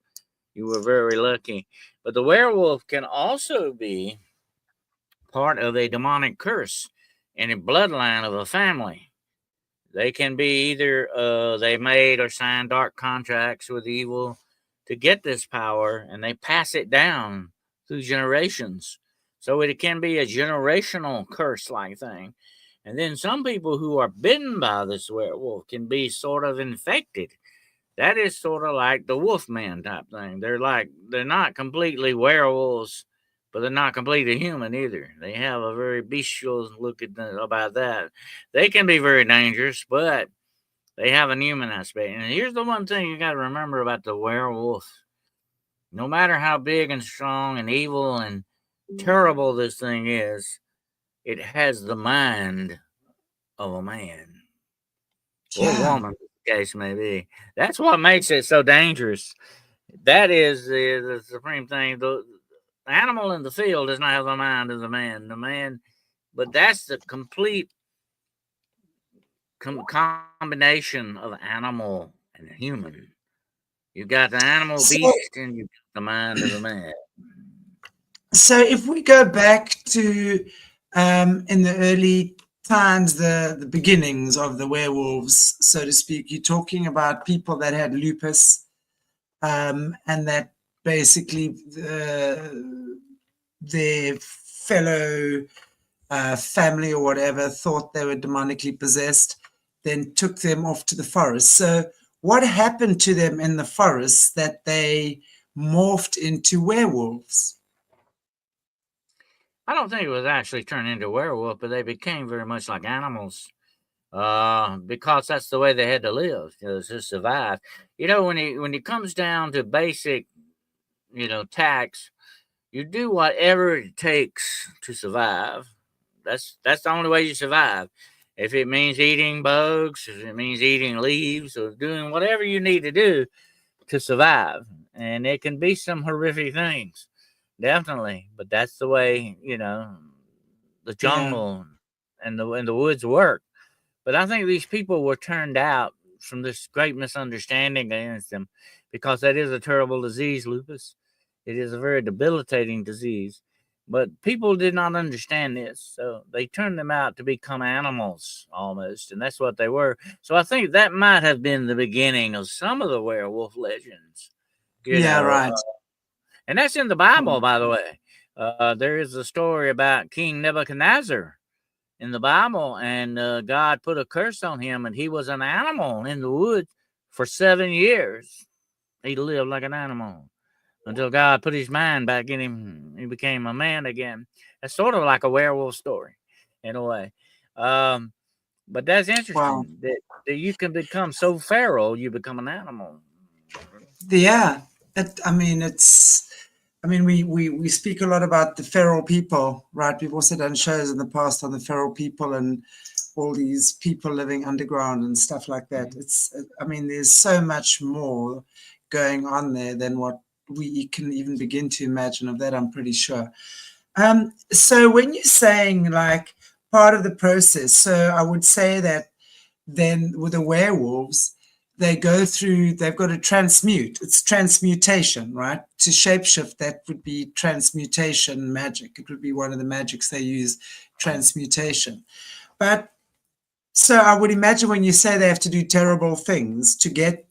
You were very lucky. But the werewolf can also be part of a demonic curse in a bloodline of a family. They can be either they made or signed dark contracts with evil to get this power, and they pass it down through generations. So it can be a generational curse-like thing. And then some people who are bitten by this werewolf can be sort of infected. That is sort of like the Wolfman type thing. They're not completely werewolves, but they're not completely human either. They have a very bestial look about that. They can be very dangerous, but they have a human aspect. And here's the one thing you got to remember about the werewolf. No matter how big and strong and evil and terrible this thing is, it has the mind of a man or woman, the case may be. That's what makes it so dangerous. That is the supreme thing. The animal in the field does not have the mind of the man. But that's the complete combination of animal and human. You've got the animal beast and you've got the mind of the man. So if we go back to in the early times, the beginnings of the werewolves, so to speak, you're talking about people that had lupus, and that basically their fellow family or whatever thought they were demonically possessed, then took them off to the forest. So what happened to them in the forest that they morphed into werewolves? I don't think it was actually turned into a werewolf, but they became very much like animals because that's the way they had to live, to survive. When it comes down to basic, tax, you do whatever it takes to survive. That's the only way you survive. If it means eating bugs, if it means eating leaves, or doing whatever you need to do to survive, and it can be some horrific things. Definitely, but that's the way the jungle and the woods work. But I think these people were turned out from this great misunderstanding against them, because that is a terrible disease, lupus. It is a very debilitating disease, but people did not understand this, so they turned them out to become animals almost, and that's what they were. So I think that might have been the beginning of some of the werewolf legends. Right. And that's in the Bible, by the way. There is a story about King Nebuchadnezzar in the Bible, and God put a curse on him, and he was an animal in the woods for 7 years. He lived like an animal until God put his mind back in him. He became a man again. It's sort of like a werewolf story in a way. But that's interesting that you can become so feral, you become an animal. Yeah. We speak a lot about the feral people, right? We've also done shows in the past on the feral people and all these people living underground and stuff like that. There's so much more going on there than what we can even begin to imagine. Of that, I'm pretty sure. So when you're saying like part of the process, so I would say that then with the werewolves, they've got to transmute. It's transmutation, right? To shapeshift, that would be transmutation magic. It would be one of the magics they use, transmutation. But so I would imagine when you say they have to do terrible things to get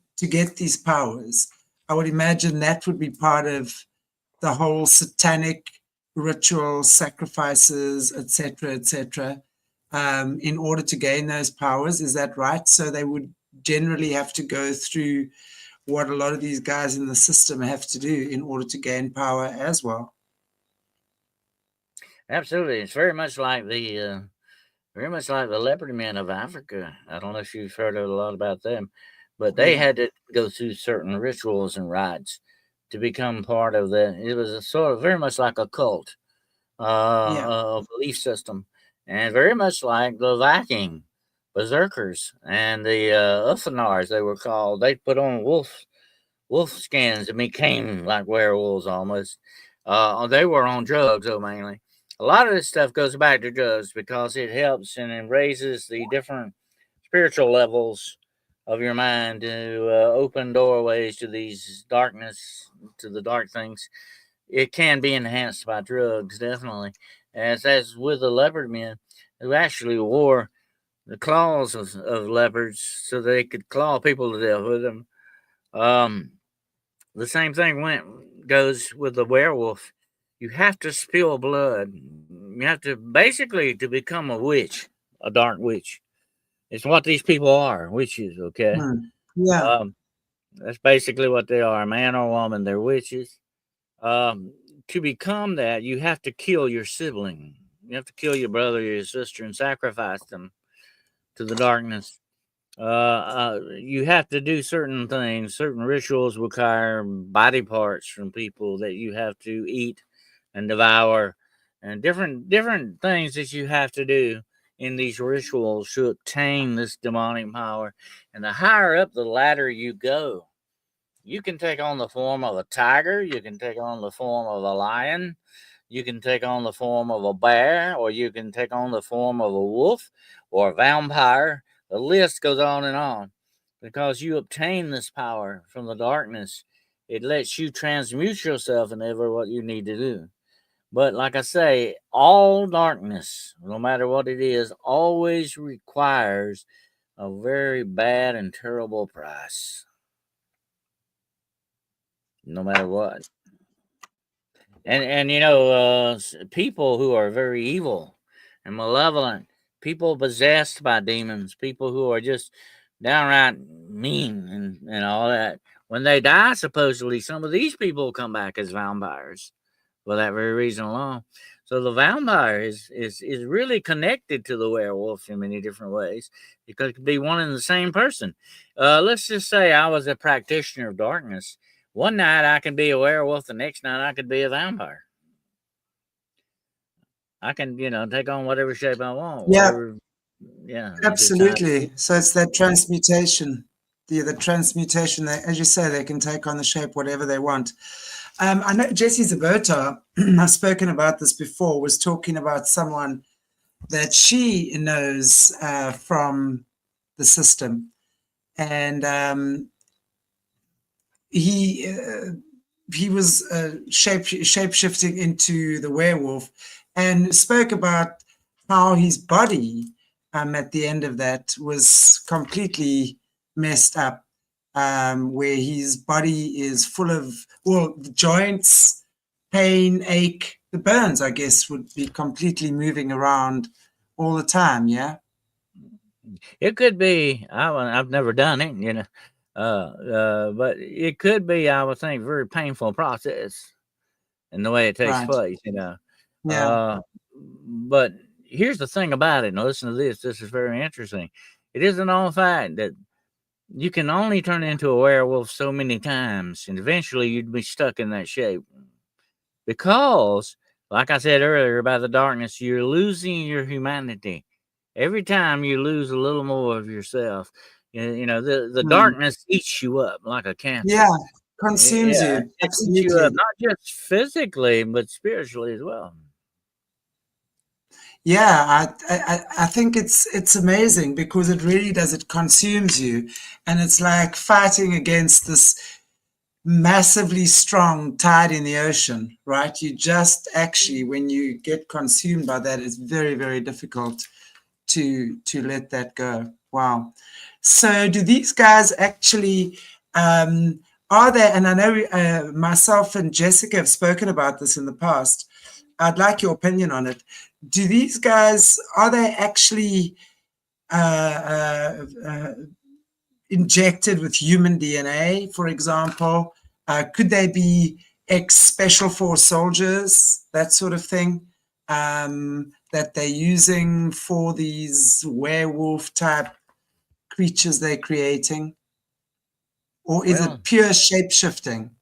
these powers, I would imagine that would be part of the whole satanic ritual, sacrifices, etc., in order to gain those powers. Is that right? So they would generally have to go through what a lot of these guys in the system have to do in order to gain power as well. Absolutely. It's very much like the leopard men of Africa. I don't know if you've heard a lot about them, but they had to go through certain rituals and rites to become part of that. It was a sort of very much like a cult, a belief system, and very much like the Viking berserkers and the Uthanars, they were called. They put on wolf skins and became like werewolves almost. They were on drugs, though, mainly. A lot of this stuff goes back to drugs because it helps and it raises the different spiritual levels of your mind to open doorways to these darkness, to the dark things. It can be enhanced by drugs, definitely. As with the leopard men, who actually wore the claws of leopards so they could claw people to death with them. The same thing goes with the werewolf. You have to spill blood. You have to basically, to become a witch, a dark witch. It's what these people are, witches, okay? Yeah. That's basically what they are, man or woman, they're witches. To become that, you have to kill your sibling. You have to kill your brother or your sister and sacrifice them to the darkness. You have to do certain things. Certain rituals require body parts from people that you have to eat and devour, and different things that you have to do in these rituals to obtain this demonic power. And the higher up the ladder you go, you can take on the form of a tiger, you can take on the form of a lion, you can take on the form of a bear, or you can take on the form of a wolf or a vampire. The list goes on and on. Because you obtain this power from the darkness, it lets you transmute yourself into what you need to do. But like I say, all darkness, no matter what it is, always requires a very bad and terrible price. No matter what. And you know, people who are very evil and malevolent, people possessed by demons, people who are just downright mean and all that, when they die, supposedly some of these people come back as vampires for that very reason alone. So the vampire is really connected to the werewolf in many different ways, because it could be one and the same person. Let's just say I was a practitioner of darkness. One night I could be a werewolf, the next night I could be a vampire. I can, take on whatever shape I want, whatever. Yeah, Absolutely. So it's that transmutation. The transmutation, as you say, they can take on the shape whatever they want. I know Jessie Zabota, I've spoken about this before, was talking about someone that she knows from the system. And he was shape-shifting into the werewolf, and spoke about how his body at the end of that was completely messed up, where his body is full of, well, joints, pain, ache, the burns, I guess, would be completely moving around all the time. Yeah. It could be. I've never done it, but it could be, I would think, very painful process in the way it takes place, Yeah. But here's the thing about it. Now, listen to this. This is very interesting. It is a known fact that you can only turn into a werewolf so many times, and eventually you'd be stuck in that shape. Because, like I said earlier about the darkness, you're losing your humanity. Every time you lose a little more of yourself, the darkness eats you up like a cancer. Yeah, consumes you. It Absolutely. eats you up, not just physically, but spiritually as well. Yeah, I think it's amazing, because it really does. It consumes you, and it's like fighting against this massively strong tide in the ocean, right? You just actually, when you get consumed by that, it's very, very difficult to let that go. Wow. So do these guys actually, are they, and I know myself and Jessica have spoken about this in the past, I'd like your opinion on it. Do these guys, are they actually injected with human DNA, for example? Could they be ex-special force soldiers, that sort of thing, that they're using for these werewolf type creatures they're creating? Or is it pure shape-shifting?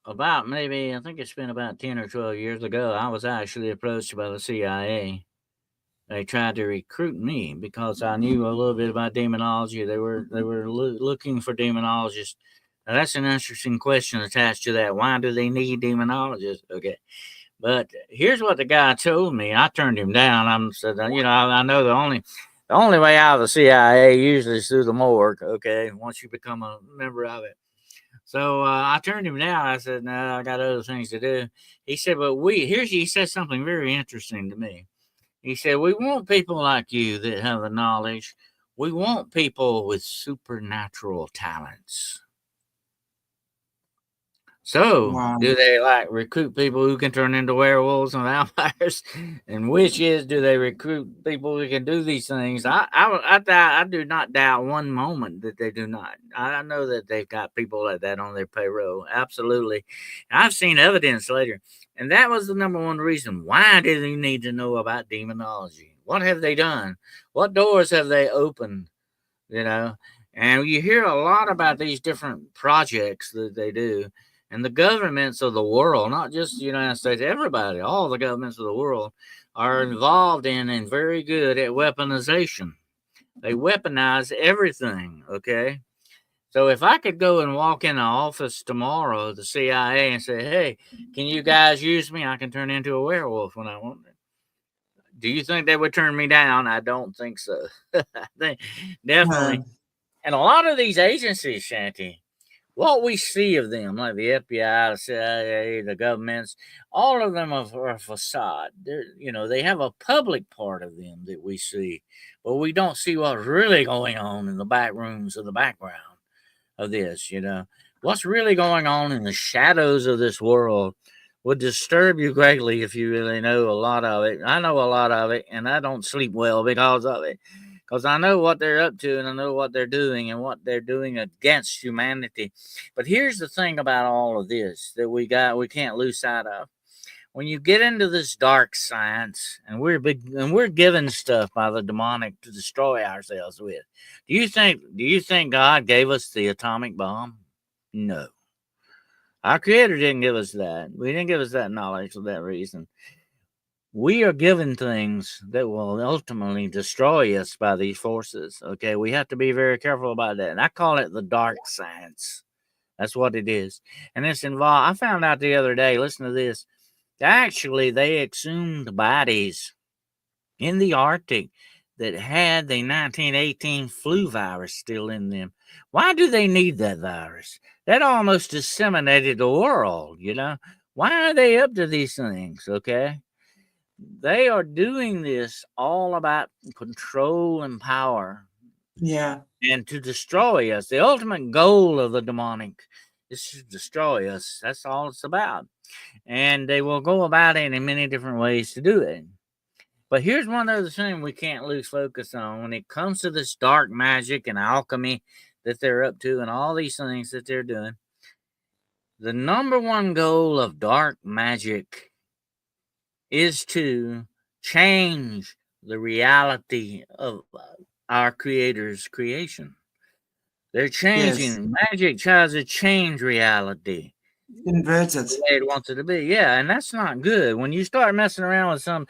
About maybe, I think it's been about 10 or 12 years ago, I was actually approached by the CIA. They tried to recruit me because I knew a little bit about demonology. They were looking for demonologists. Now, that's an interesting question attached to that. Why do they need demonologists? Okay. But here's what the guy told me. I turned him down. I said, I know the only way out of the CIA usually is through the morgue. Okay. Once you become a member of it. So I turned him down. I said, no, I got other things to do. He said, but he said something very interesting to me. He said, we want people like you that have the knowledge. We want people with supernatural talents. So, Wow. do they like recruit people who can turn into werewolves and vampires and witches? Do they recruit people who can do these things? I do not doubt one moment that they do not. I know that they've got people like that on their payroll. Absolutely. I've seen evidence later. And that was the number one reason. Why do you need to know about demonology? What have they done? What doors have they opened? You know, and you hear a lot about these different projects that they do. And the governments of the world, not just the United States, everybody, all the governments of the world are involved in and very good at weaponization. They weaponize everything, okay? So if I could go and walk in the office tomorrow, the CIA, and say, hey, can you guys use me? I can turn into a werewolf when I want. Do you think they would turn me down? I don't think so. I think definitely. No. And a lot of these agencies, Shanty, what we see of them, like the FBI, the CIA, the governments, all of them are a facade. They have a public part of them that we see, but we don't see what's really going on in the back rooms of the background of this. What's really going on in the shadows of this world would disturb you greatly if you really know a lot of it. I know a lot of it, and I don't sleep well because of it. Because I know what they're up to, and I know what they're doing, and what they're doing against humanity. But here's the thing about all of this that we can't lose sight of. When you get into this dark science, and we're given stuff by the demonic to destroy ourselves with. Do you think God gave us the atomic bomb? No. Our Creator didn't give us that. We didn't give us that knowledge for that reason. We are given things that will ultimately destroy us by these forces. Okay, we have to be very careful about that. And I call it the dark science. That's what it is. And it's involved. I found out the other day, listen to this. Actually, they exhumed bodies in the Arctic that had the 1918 flu virus still in them. Why do they need that virus? That almost disseminated the world, Why are they up to these things, okay? They are doing this all about control and power. Yeah. And to destroy us. The ultimate goal of the demonic is to destroy us. That's all it's about. And they will go about it in many different ways to do it. But here's one other thing we can't lose focus on when it comes to this dark magic and alchemy that they're up to and all these things that they're doing. The number one goal of dark magic is to change the reality of our Creator's creation. They're changing. Yes. Magic tries to change reality. Invert it. The way it wants it to be. Yeah, and that's not good. When you start messing around with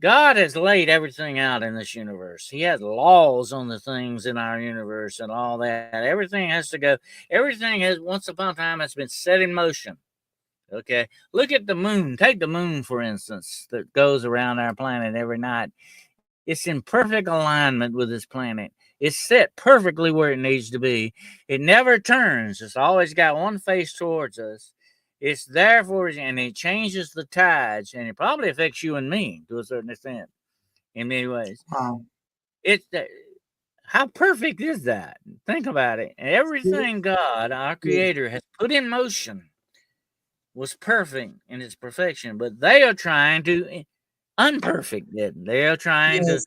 God has laid everything out in this universe. He has laws on the things in our universe and all that. Everything has to go. Everything has, once upon a time, has been set in motion. Okay. Look at the moon. Take the moon, for instance, that goes around our planet every night. It's in perfect alignment with this planet. It's set perfectly where it needs to be. It never turns. It's always got one face towards us. It's there for us, and it changes the tides, and it probably affects you and me to a certain extent in many ways. Wow. How perfect is that? Think about it. Everything God, our Creator, has put in motion was perfect in its perfection, but they are trying to unperfect it. They are trying to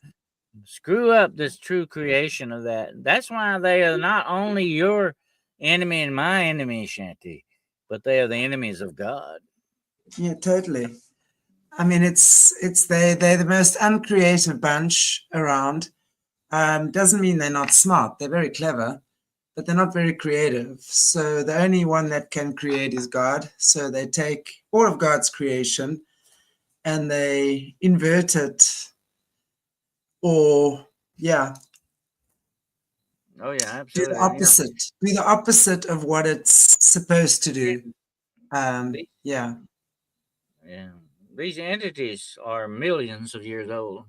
screw up this true creation of that. That's why they are not only your enemy and my enemy, Shanty, but they are the enemies of God. Yeah, totally. I mean, they're the most uncreative bunch around. Doesn't mean they're not smart. They're very clever, but they're not very creative. So the only one that can create is God. So they take all of God's creation and they invert it, or Oh yeah, absolutely. do the opposite. Do the opposite of what it's supposed to do. Yeah. These entities are millions of years old.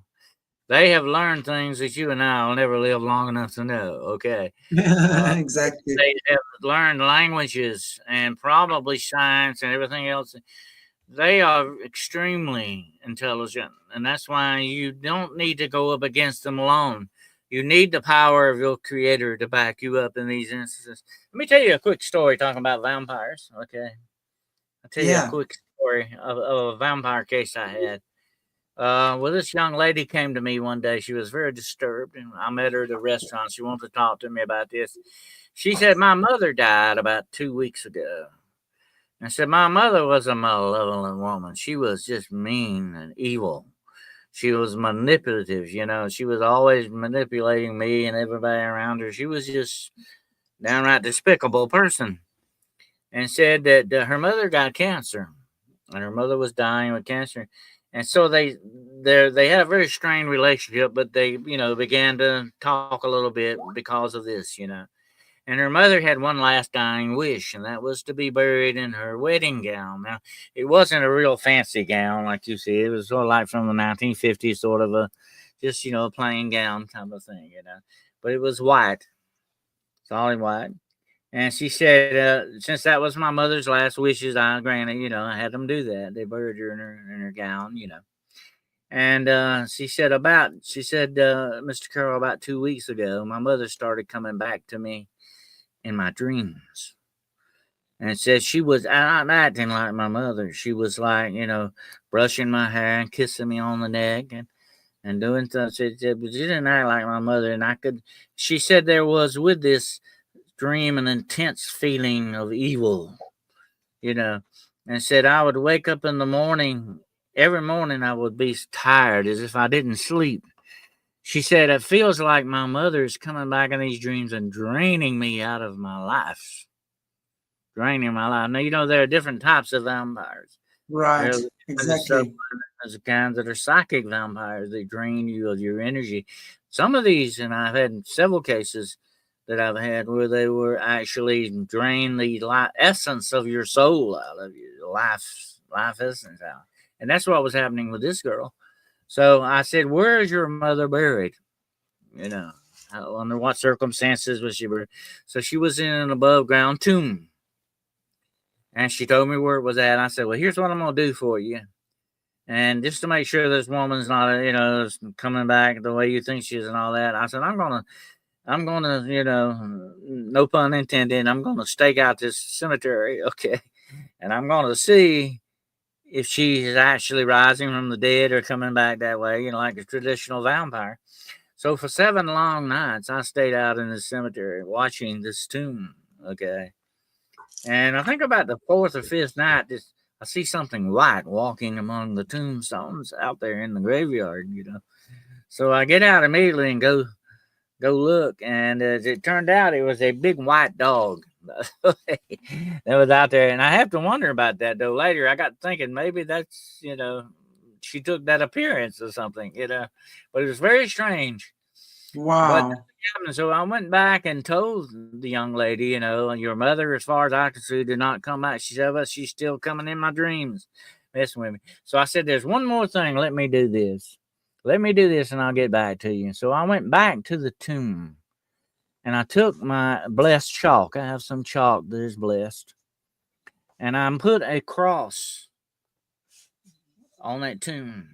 They have learned things that you and I will never live long enough to know. Okay. Exactly. They have learned languages and probably science and everything else. They are extremely intelligent, and that's why you don't need to go up against them alone. You need the power of your Creator to back you up in these instances. Let me tell you a quick story talking about vampires. Okay. I'll tell you a Yeah. quick story of a vampire case I had. Well, this young lady came to me one day. She was very disturbed, and I met her at a restaurant. She wanted to talk to me about this. She said, my mother died about 2 weeks ago. And said, my mother was a malevolent woman. She was just mean and evil. She was manipulative, you know. She was always manipulating me and everybody around her. She was just downright despicable person. And said that her mother got cancer, and her mother was dying with cancer. And so they had a very strained relationship, but they, you know, began to talk a little bit because of this, you know. And her mother had one last dying wish, and that was to be buried in her wedding gown. Now, it wasn't a real fancy gown like you see. It was sort of like from the 1950s, sort of a just, you know, a plain gown kind of thing, you know. But it was white, solid white. And she said, since that was my mother's last wishes, I granted, you know, I had them do that. They buried her in her gown, you know. And she said, Mr. Carroll, about 2 weeks ago, my mother started coming back to me in my dreams. And it says she was acting like my mother. She was like, you know, brushing my hair and kissing me on the neck and doing stuff. She said, but she didn't act like my mother. And she said there was with this dream an intense feeling of evil, you know, and said I would wake up in the morning. Every morning I would be tired as if I didn't sleep. She said, it feels like my mother is coming back in these dreams and draining me out of my life. Draining my life. Now, you know, there are different types of vampires. Right. Exactly. There's the kinds that are psychic vampires. They drain you of your energy. Some of these, and I've had several cases that I've had where they were actually drain the essence of your soul out of you, life essence out. And that's what was happening with this girl. So I said, where is your mother buried? You know, under what circumstances was she buried? So she was in an above ground tomb. And she told me where it was at. I said, well, here's what I'm going to do for you. And just to make sure this woman's not, you know, coming back the way you think she is and all that, I said, I'm going to, you know, no pun intended, I'm going to stake out this cemetery, okay? And I'm going to see if she is actually rising from the dead or coming back that way, you know, like a traditional vampire. So for 7 long nights, I stayed out in the cemetery watching this tomb, okay? And I think about the 4th or 5th night, I see something white walking among the tombstones out there in the graveyard, you know. So I get out immediately and go look, and as it turned out, it was a big white dog that was out there. And I have to wonder about that, though. Later, I got thinking maybe that's, you know, she took that appearance or something, you know. But it was very strange. Wow. But so I went back and told the young lady, you know, your mother, as far as I could see, did not come back. She said, well, she's still coming in my dreams, messing with me. So I said, there's one more thing. Let me do this. Let me do this and I'll get back to you. So I went back to the tomb and I took my blessed chalk. I have some chalk that is blessed. And I put a cross on that tomb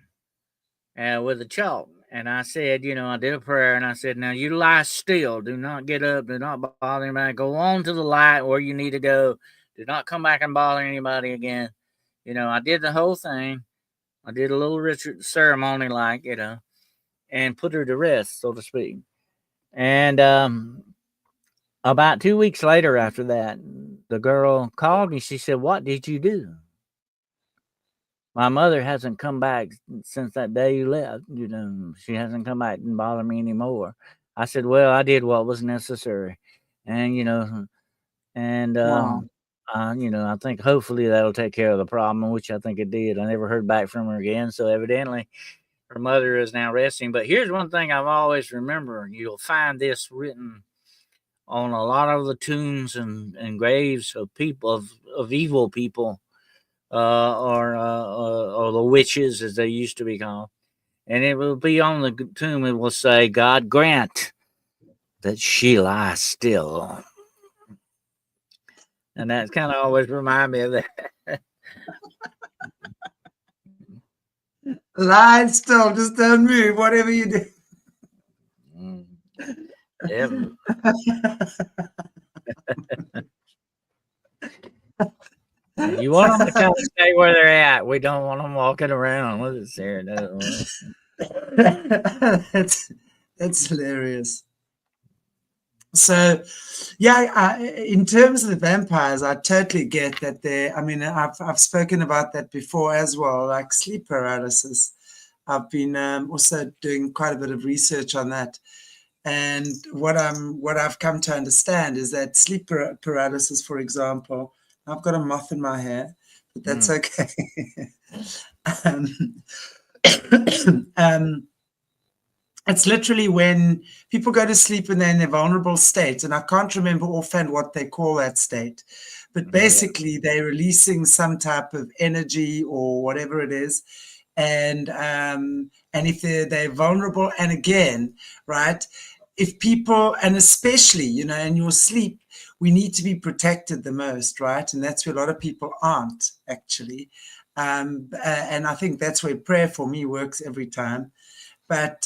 with the chalk. And I said, you know, I did a prayer and I said, now you lie still. Do not get up. Do not bother anybody. Go on to the light where you need to go. Do not come back and bother anybody again. You know, I did the whole thing. I did a little ritual ceremony, like, you know, and put her to rest, so to speak. And about 2 weeks later after that, the girl called me. She said, what did you do? My mother hasn't come back since that day you left. You know, she hasn't come back and bother me anymore. I said, well, I did what was necessary. And, you know, and, Wow. you know, I think hopefully that'll take care of the problem, which I think it did. I never heard back from her again. So evidently her mother is now resting. But here's one thing I've always remembered. You'll find this written on a lot of the tombs and graves of people, of evil people. Or the witches, as they used to be called. And it will be on the tomb, it will say, God grant that she lies still. And that kind of always remind me of that. Lie still, just don't move, whatever you do. You want them to kind of stay where they're at. We don't want them walking around with us here. That's hilarious. So, yeah, in terms of the vampires, I totally get that. I mean, I've spoken about that before as well, like sleep paralysis. I've been also doing quite a bit of research on that, and what I've come to understand is that sleep paralysis, for example, I've got a moth in my hair, but that's okay. It's literally when people go to sleep and they're in a vulnerable state, and I can't remember offhand what they call that state, but basically they're releasing some type of energy or whatever it is, and if they're vulnerable, and again, right, if people, and especially, you know, in your sleep, we need to be protected the most, right, and that's where a lot of people aren't actually, and I think that's where prayer for me works every time. But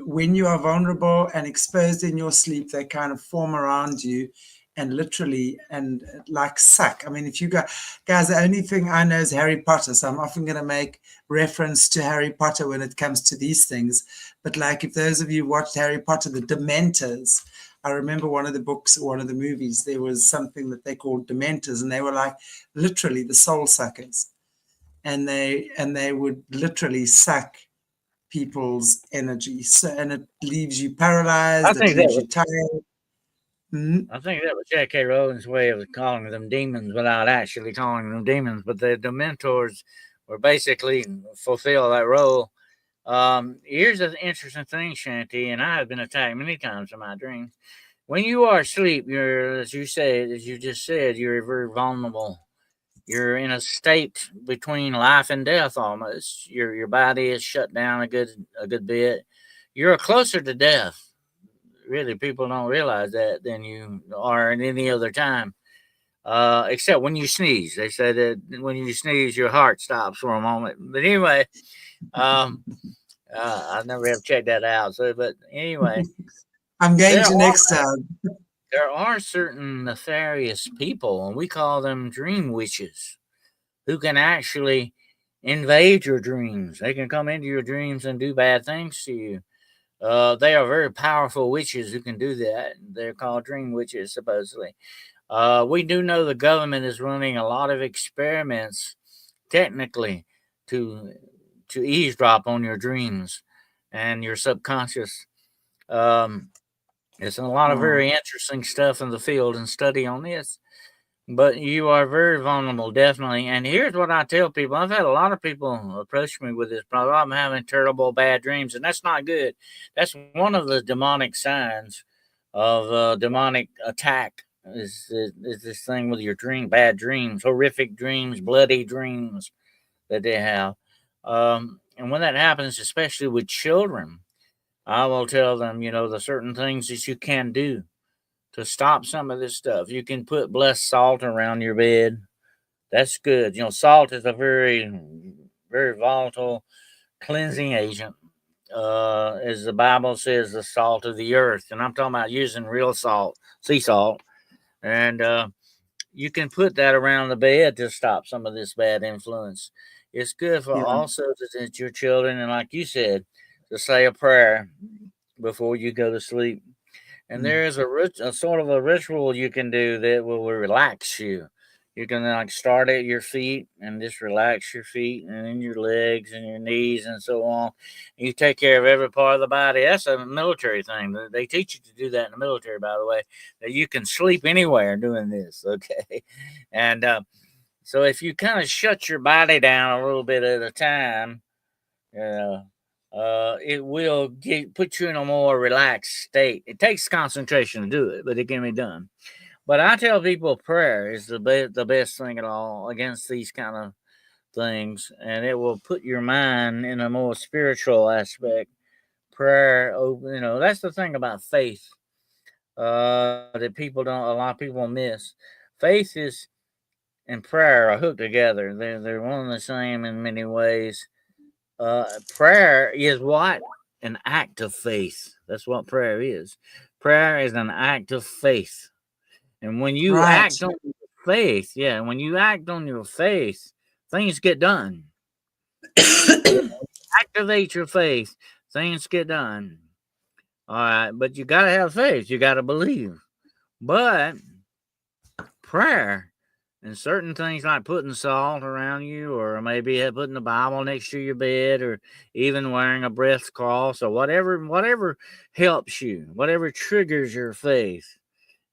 when you are vulnerable and exposed in your sleep, they kind of form around you and literally and like suck. I mean, if you guys, the only thing I know is Harry Potter. So I'm often going to make reference to Harry Potter when it comes to these things. But like if those of you watched Harry Potter, the Dementors, I remember one of the books or one of the movies, there was something that they called Dementors, and they were like literally the soul suckers. And they would literally suck people's energy, so, and it leaves you paralyzed, it leaves you tired. I think that was J.K. Rowling's way of calling them demons without actually calling them demons, but the Dementors were basically fulfill that role. Here's an interesting thing, Shanti, and I have been attacked many times in my dreams. When you are asleep, as you just said, you're very vulnerable. You're in a state between life and death almost. Your body is shut down a good bit. You're closer to death. Really, people don't realize that than you are at any other time. Except when you sneeze. They say that when you sneeze, your heart stops for a moment. But anyway, I never have checked that out. So, but anyway, I'm going to next time. There are certain nefarious people, and we call them dream witches, who can actually invade your dreams. They can come into your dreams and do bad things to you. They are very powerful witches who can do that. They're called dream witches, supposedly. We do know the government is running a lot of experiments, technically, to eavesdrop on your dreams and your subconscious. It's a lot of very interesting stuff in the field and study on this. But you are very vulnerable, definitely. And here's what I tell people. I've had a lot of people approach me with this problem. I'm having terrible bad dreams, and that's not good. That's one of the demonic signs of demonic attack is this thing with your bad dreams, horrific dreams, bloody dreams that they have. And when that happens, especially with children, I will tell them, the certain things that you can do to stop some of this stuff. You can put blessed salt around your bed. That's good. Salt is a very, very volatile cleansing agent. As the Bible says, the salt of the earth. And I'm talking about using real salt, sea salt. And you can put that around the bed to stop some of this bad influence. It's good for also that your children, and like you said, to say a prayer before you go to sleep. And there is a sort of a ritual you can do that will relax you. You can start at your feet and just relax your feet and then your legs and your knees and so on. You take care of every part of the body. That's a military thing. They teach you to do that in the military, by the way, that you can sleep anywhere doing this. Okay. And so if you kind of shut your body down a little bit at a time, it will put you in a more relaxed state. It takes concentration to do it, but it can be done. But I tell people prayer is the best thing at all against these kind of things, and it will put your mind in a more spiritual aspect. Prayer, that's the thing about faith that a lot of people miss. Faith and prayer are hooked together. They're one and the same in many ways. Prayer is what? An act of faith. That's what prayer is. Prayer is an act of faith. And when you act on faith, yeah, when you act on your faith, things get done. Activate your faith, things get done. All right, but you got to have faith. You got to believe. But prayer and certain things like putting salt around you, or maybe putting the Bible next to your bed, or even wearing a breast cross, or whatever helps you, whatever triggers your faith.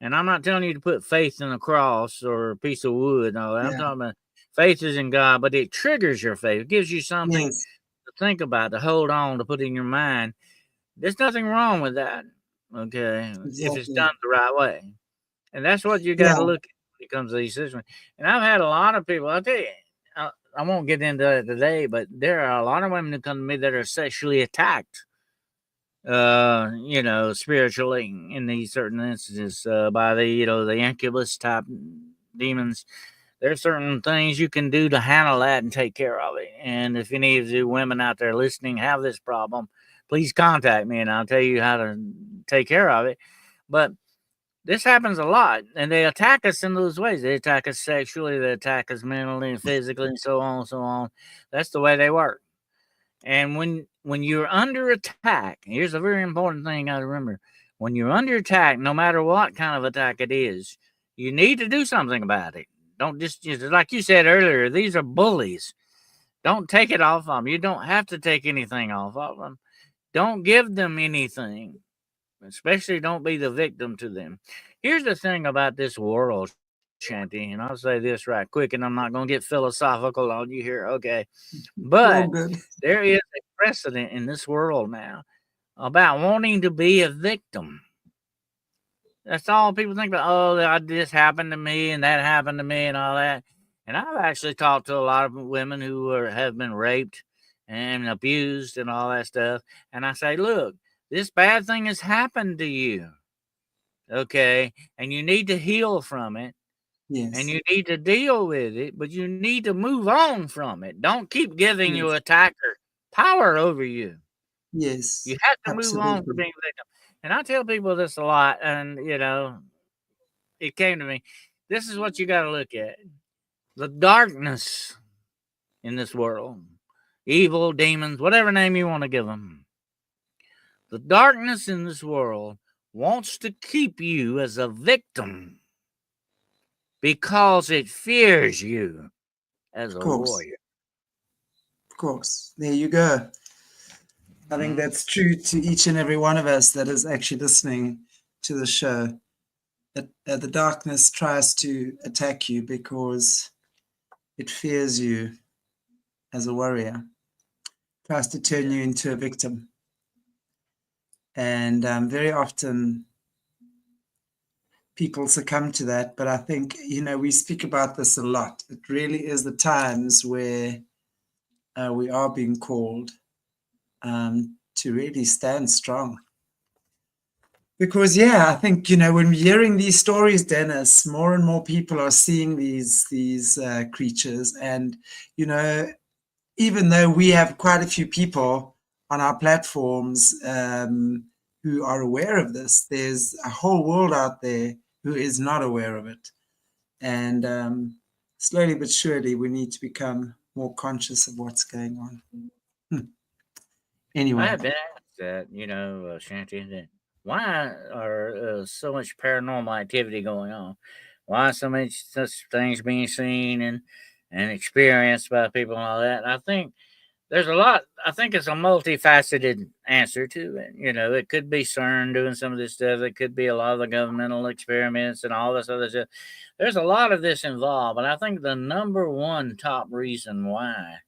And I'm not telling you to put faith in a cross or a piece of wood and all that. I'm talking about faith is in God, but it triggers your faith. It gives you something to think about, to hold on, to put in your mind. There's nothing wrong with that, okay, if it's done the right way. And that's what you got to look at when it comes to these situations. And I've had a lot of people, I'll tell you, I won't get into it today, but there are a lot of women who come to me that are sexually attacked, spiritually in these certain instances, by the incubus type demons. There's certain things you can do to handle that and take care of it. And if any of you women out there listening have this problem, please contact me and I'll tell you how to take care of it. But this happens a lot, and they attack us in those ways. They attack us sexually, they attack us mentally and physically, and so on and so on. That's the way they work. And when you're under attack, here's a very important thing I remember. When you're under attack, no matter what kind of attack it is, you need to do something about it. Don't just like you said earlier, these are bullies. Don't take it off of them. You don't have to take anything off of them. Don't give them anything. Especially don't be the victim to them. Here's the thing about this world, Shanty, and I'll say this right quick, and I'm not going to get philosophical on you here, okay? But there is a precedent in this world now about wanting to be a victim. That's all people think about. Oh, this happened to me and that happened to me and all that. And I've actually talked to a lot of women who have been raped and abused and all that stuff. And I say, look, this bad thing has happened to you, okay? And you need to heal from it. Yes. And you need to deal with it, but you need to move on from it. Don't keep giving your attacker power over you. Yes. You have to move on from being a victim. And I tell people this a lot, and, it came to me. This is what you got to look at. The darkness in this world, evil, demons, whatever name you want to give them. The darkness in this world wants to keep you as a victim because it fears you as a warrior. Of course. There you go. I think that's true to each and every one of us that is actually listening to the show. That the darkness tries to attack you because it fears you as a warrior. It tries to turn you into a victim. And very often people succumb to that. But I think, we speak about this a lot. It really is the times where we are being called to really stand strong. Because, I think, when we're hearing these stories, Dennis, more and more people are seeing these creatures. And, even though we have quite a few people on our platforms who are aware of this, there's a whole world out there who is not aware of it. And slowly but surely, we need to become more conscious of what's going on. Anyway. I have been asked that, Shanty, why are so much paranormal activity going on? Why so many such things being seen and experienced by people and all that? And I think there's a lot. I think it's a multifaceted answer to it. It could be CERN doing some of this stuff. It could be a lot of the governmental experiments and all this other stuff. There's a lot of this involved. But I think the number one top reason why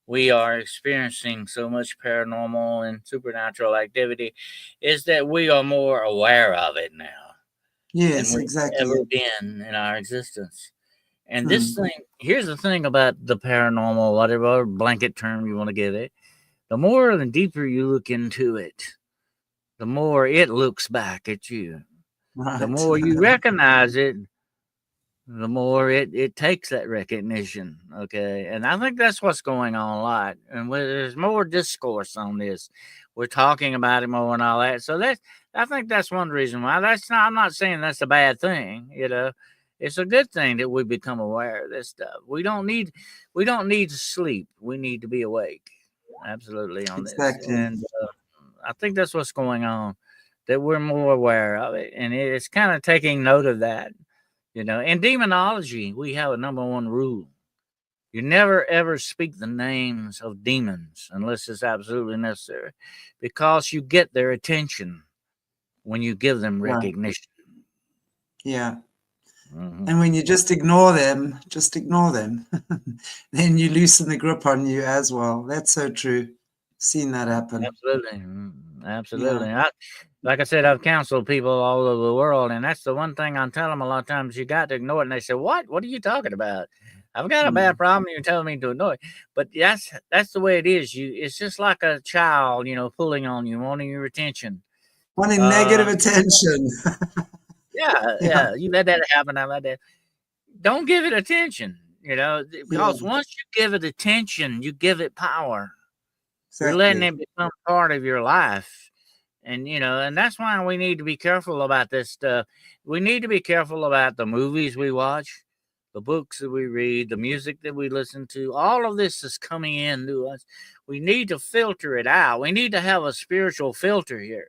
we are experiencing so much paranormal and supernatural activity is that we are more aware of it now. Yes, than exactly. Ever been in our existence. And this thing, here's the thing about the paranormal, whatever blanket term you want to give it. The more and deeper you look into it, the more it looks back at you. Right. The more you recognize it, the more it takes that recognition, okay? And I think that's what's going on a lot. And there's more discourse on this. We're talking about it more and all that. So I think that's one reason why. I'm not saying that's a bad thing, it's a good thing that we become aware of this stuff. We don't need to sleep. We need to be awake. Absolutely on this. Exactly. And I think that's what's going on, that we're more aware of it. And it's kind of taking note of that. In demonology, we have a number one rule. You never ever speak the names of demons unless it's absolutely necessary, because you get their attention when you give them Yeah. recognition. Yeah. Mm-hmm. And when you just ignore them, then you loosen the grip on you as well. That's so true. Seen that happen. Absolutely. Absolutely. Yeah. Like I said, I've counseled people all over the world, and that's the one thing I tell them a lot of times: you got to ignore it. And they say, "What? What are you talking about? I've got a bad problem. You're telling me to ignore it." But that's the way it is. It's just like a child, pulling on you, wanting your attention, wanting negative attention. Yeah. You let that happen. I let that. Don't give it attention. Because once you give it attention, you give it power. Exactly. You're letting it become part of your life. And, and that's why we need to be careful about this stuff. We need to be careful about the movies we watch, the books that we read, the music that we listen to. All of this is coming in to us. We need to filter it out. We need to have a spiritual filter here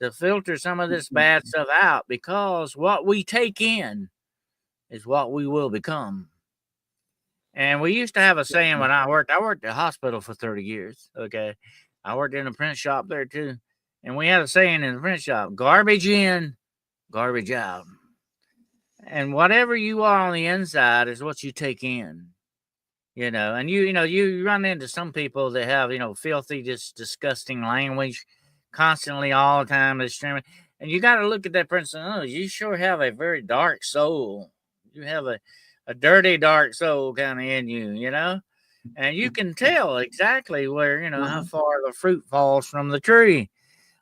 to filter some of this bad stuff out, because what we take in is what we will become. And we used to have a saying when I worked at the hospital for 30 years. Okay. I worked in a print shop there too. And we had a saying in the print shop: garbage in, garbage out. And whatever you are on the inside is what you take in. And you run into some people that have, filthy, just disgusting language constantly all the time. And you got to look at that person. Oh, you sure have a very dark soul. You have a dirty, dark soul kind of in you, and you can tell exactly where, how far the fruit falls from the tree.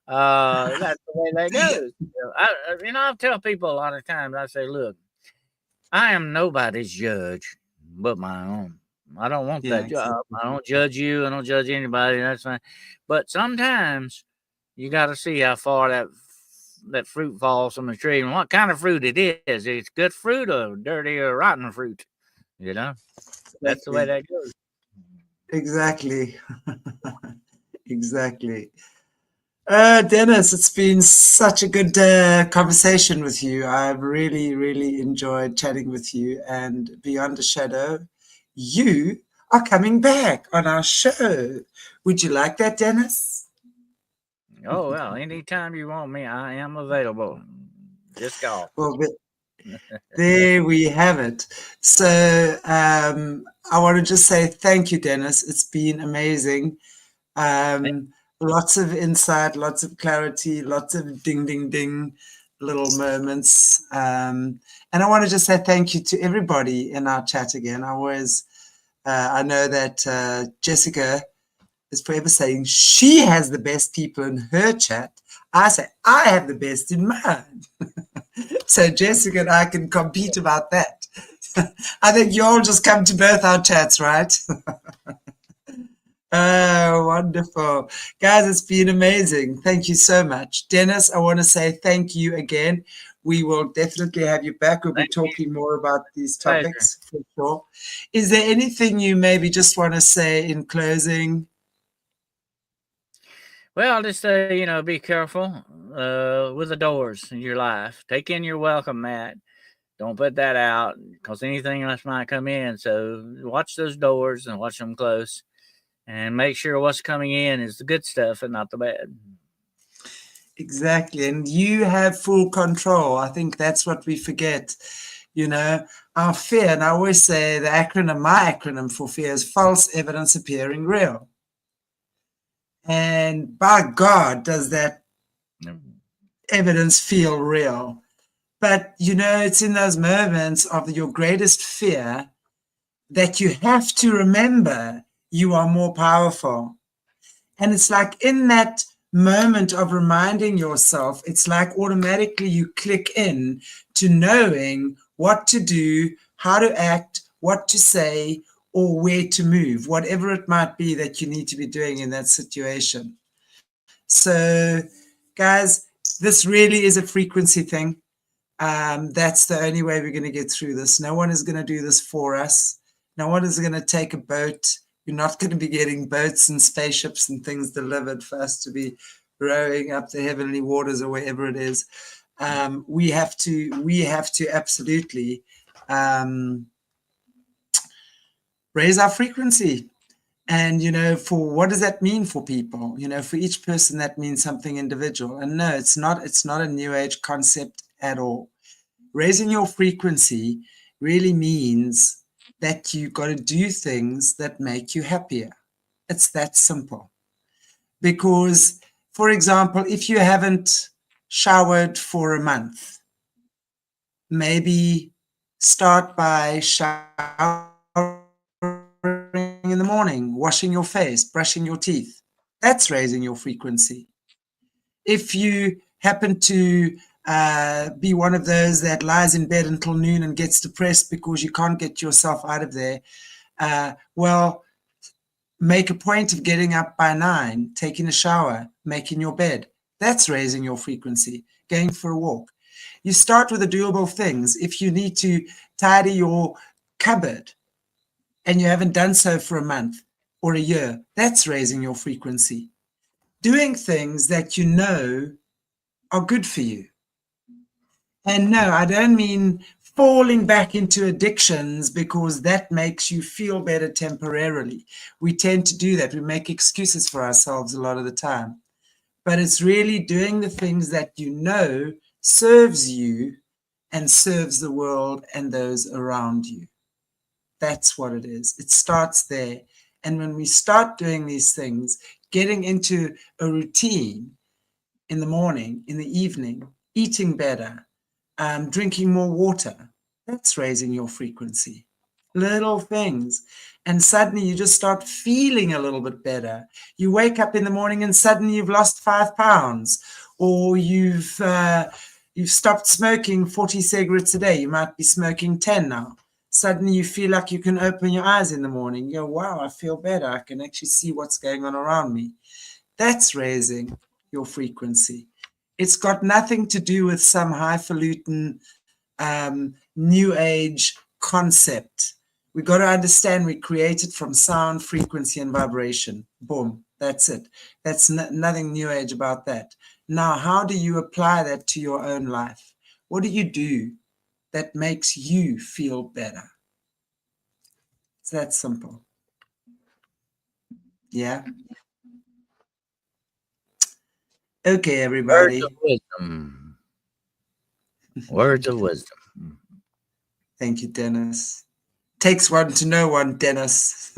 That's the way that goes. I tell people a lot of times, I say, look, I am nobody's judge but my own. I don't want that job. Exactly. I don't judge you. I don't judge anybody. That's fine. But sometimes you got to see how far that fruit falls from the tree and what kind of fruit it is. It's good fruit or dirty or rotten fruit. That's the way that goes. Exactly. Exactly. Dennis, it's been such a good conversation with you. I've really, really enjoyed chatting with you. And beyond a shadow, you are coming back on our show. Would you like that, Dennis? Oh, well, anytime you want me, I am available. Just call. Well, there we have it. So I want to just say thank you, Dennis. It's been amazing. Lots of insight, lots of clarity, lots of ding, ding, ding little moments. And I want to just say thank you to everybody in our chat again. I know that Jessica is forever saying she has the best people in her chat. I say I have the best in mine. So Jessica and I can compete about that. I think you all just come to both our chats, right? Oh, wonderful. Guys, it's been amazing. Thank you so much. Dennis, I want to say thank you again. We will definitely have you back. We'll be talking more about these topics for sure. Is there anything you maybe just want to say in closing? Well, just say, be careful with the doors in your life. Take in your welcome mat. Don't put that out, because anything else might come in. So watch those doors and watch them close. And make sure what's coming in is the good stuff and not the bad. Exactly. And you have full control. I think that's what we forget. Our fear, and I always say my acronym for fear is false evidence appearing real. And by God, does that evidence feel real? But, it's in those moments of your greatest fear that you have to remember you are more powerful. And it's like in that moment of reminding yourself, it's like automatically you click in to knowing what to do, how to act, what to say, or where to move, whatever it might be that you need to be doing in that situation. So, guys, this really is a frequency thing. That's the only way we're going to get through this. No one is going to do this for us. No one is going to take a boat. You're not going to be getting boats and spaceships and things delivered for us to be rowing up the heavenly waters or wherever it is. We have to absolutely raise our frequency. And, you know, for what does that mean for people? You know, for each person, that means something individual. And no, it's not a new age concept at all. Raising your frequency really means that you got to do things that make you happier. It's that simple. Because, for example, if you haven't showered for a month, maybe start by showering in the morning, washing your face, brushing your teeth. That's raising your frequency. If you happen to be one of those that lies in bed until noon and gets depressed because you can't get yourself out of there, well, make a point of getting up by 9, taking a shower, making your bed. That's raising your frequency. Going for a walk. You start with the doable things. If you need to tidy your cupboard and you haven't done so for a month or a year, that's raising your frequency. Doing things that you know are good for you. And no, I don't mean falling back into addictions because that makes you feel better temporarily. We tend to do that. We make excuses for ourselves a lot of the time. But it's really doing the things that you know serves you and serves the world and those around you. That's what it is. It starts there. And when we start doing these things, getting into a routine in the morning, in the evening, eating better, drinking more water, that's raising your frequency. Little things. And suddenly you just start feeling a little bit better. You wake up in the morning and suddenly you've lost 5 pounds, or you've stopped smoking 40 cigarettes a day. You might be smoking 10 now. Suddenly you feel like you can open your eyes in the morning. You go, wow, I feel better. I can actually see what's going on around me. That's raising your frequency. It's got nothing to do with some highfalutin new age concept. We got to understand we created from sound, frequency, and vibration. Boom. That's it. That's nothing new age about that. Now, how do you apply that to your own life? What do you do that makes you feel better? It's that simple. Yeah. Okay, everybody. Words of wisdom. Words of wisdom. Thank you, Dennis. Takes one to know one, Dennis.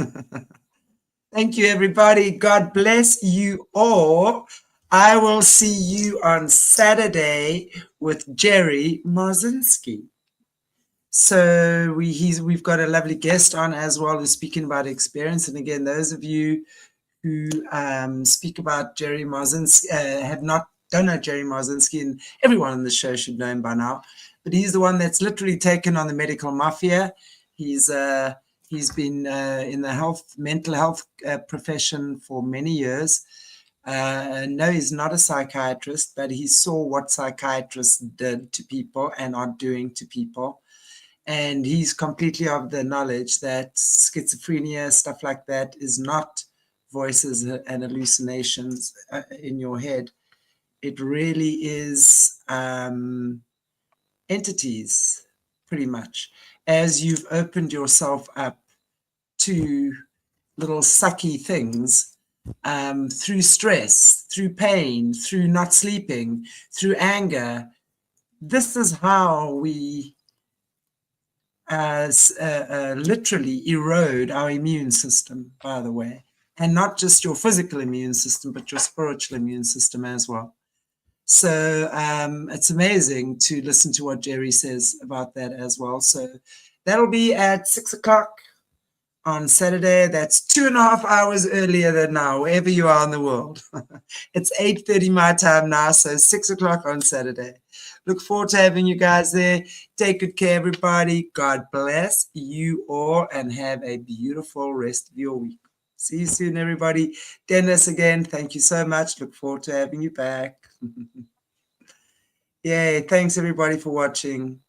Thank you, everybody. God bless you all. I will see you on Saturday with Jerry Marzinski. So we've got a lovely guest on as well who's speaking about experience. And again, those of you who speak about Jerry Marzinski don't know Jerry Marzinski, and everyone on the show should know him by now. But he's the one that's literally taken on the medical mafia. He's been in the mental health profession for many years. No, he's not a psychiatrist, but he saw what psychiatrists did to people and are doing to people. And he's completely of the knowledge that schizophrenia, stuff like that, is not voices and hallucinations in your head. It really is entities, pretty much. As you've opened yourself up to little sucky things through stress, through pain, through not sleeping, through anger. This is how we literally erode our immune system, by the way. And not just your physical immune system, but your spiritual immune system as well. So it's amazing to listen to what Jerry says about that as well. So that'll be at 6 o'clock on Saturday. That's 2.5 hours earlier than now, wherever you are in the world. It's 8:30 my time now, so 6 o'clock on Saturday. Look forward to having you guys there. Take good care, everybody. God bless you all and have a beautiful rest of your week. See you soon, everybody. Dennis, again, thank you so much. Look forward to having you back. Yay. Thanks everybody for watching.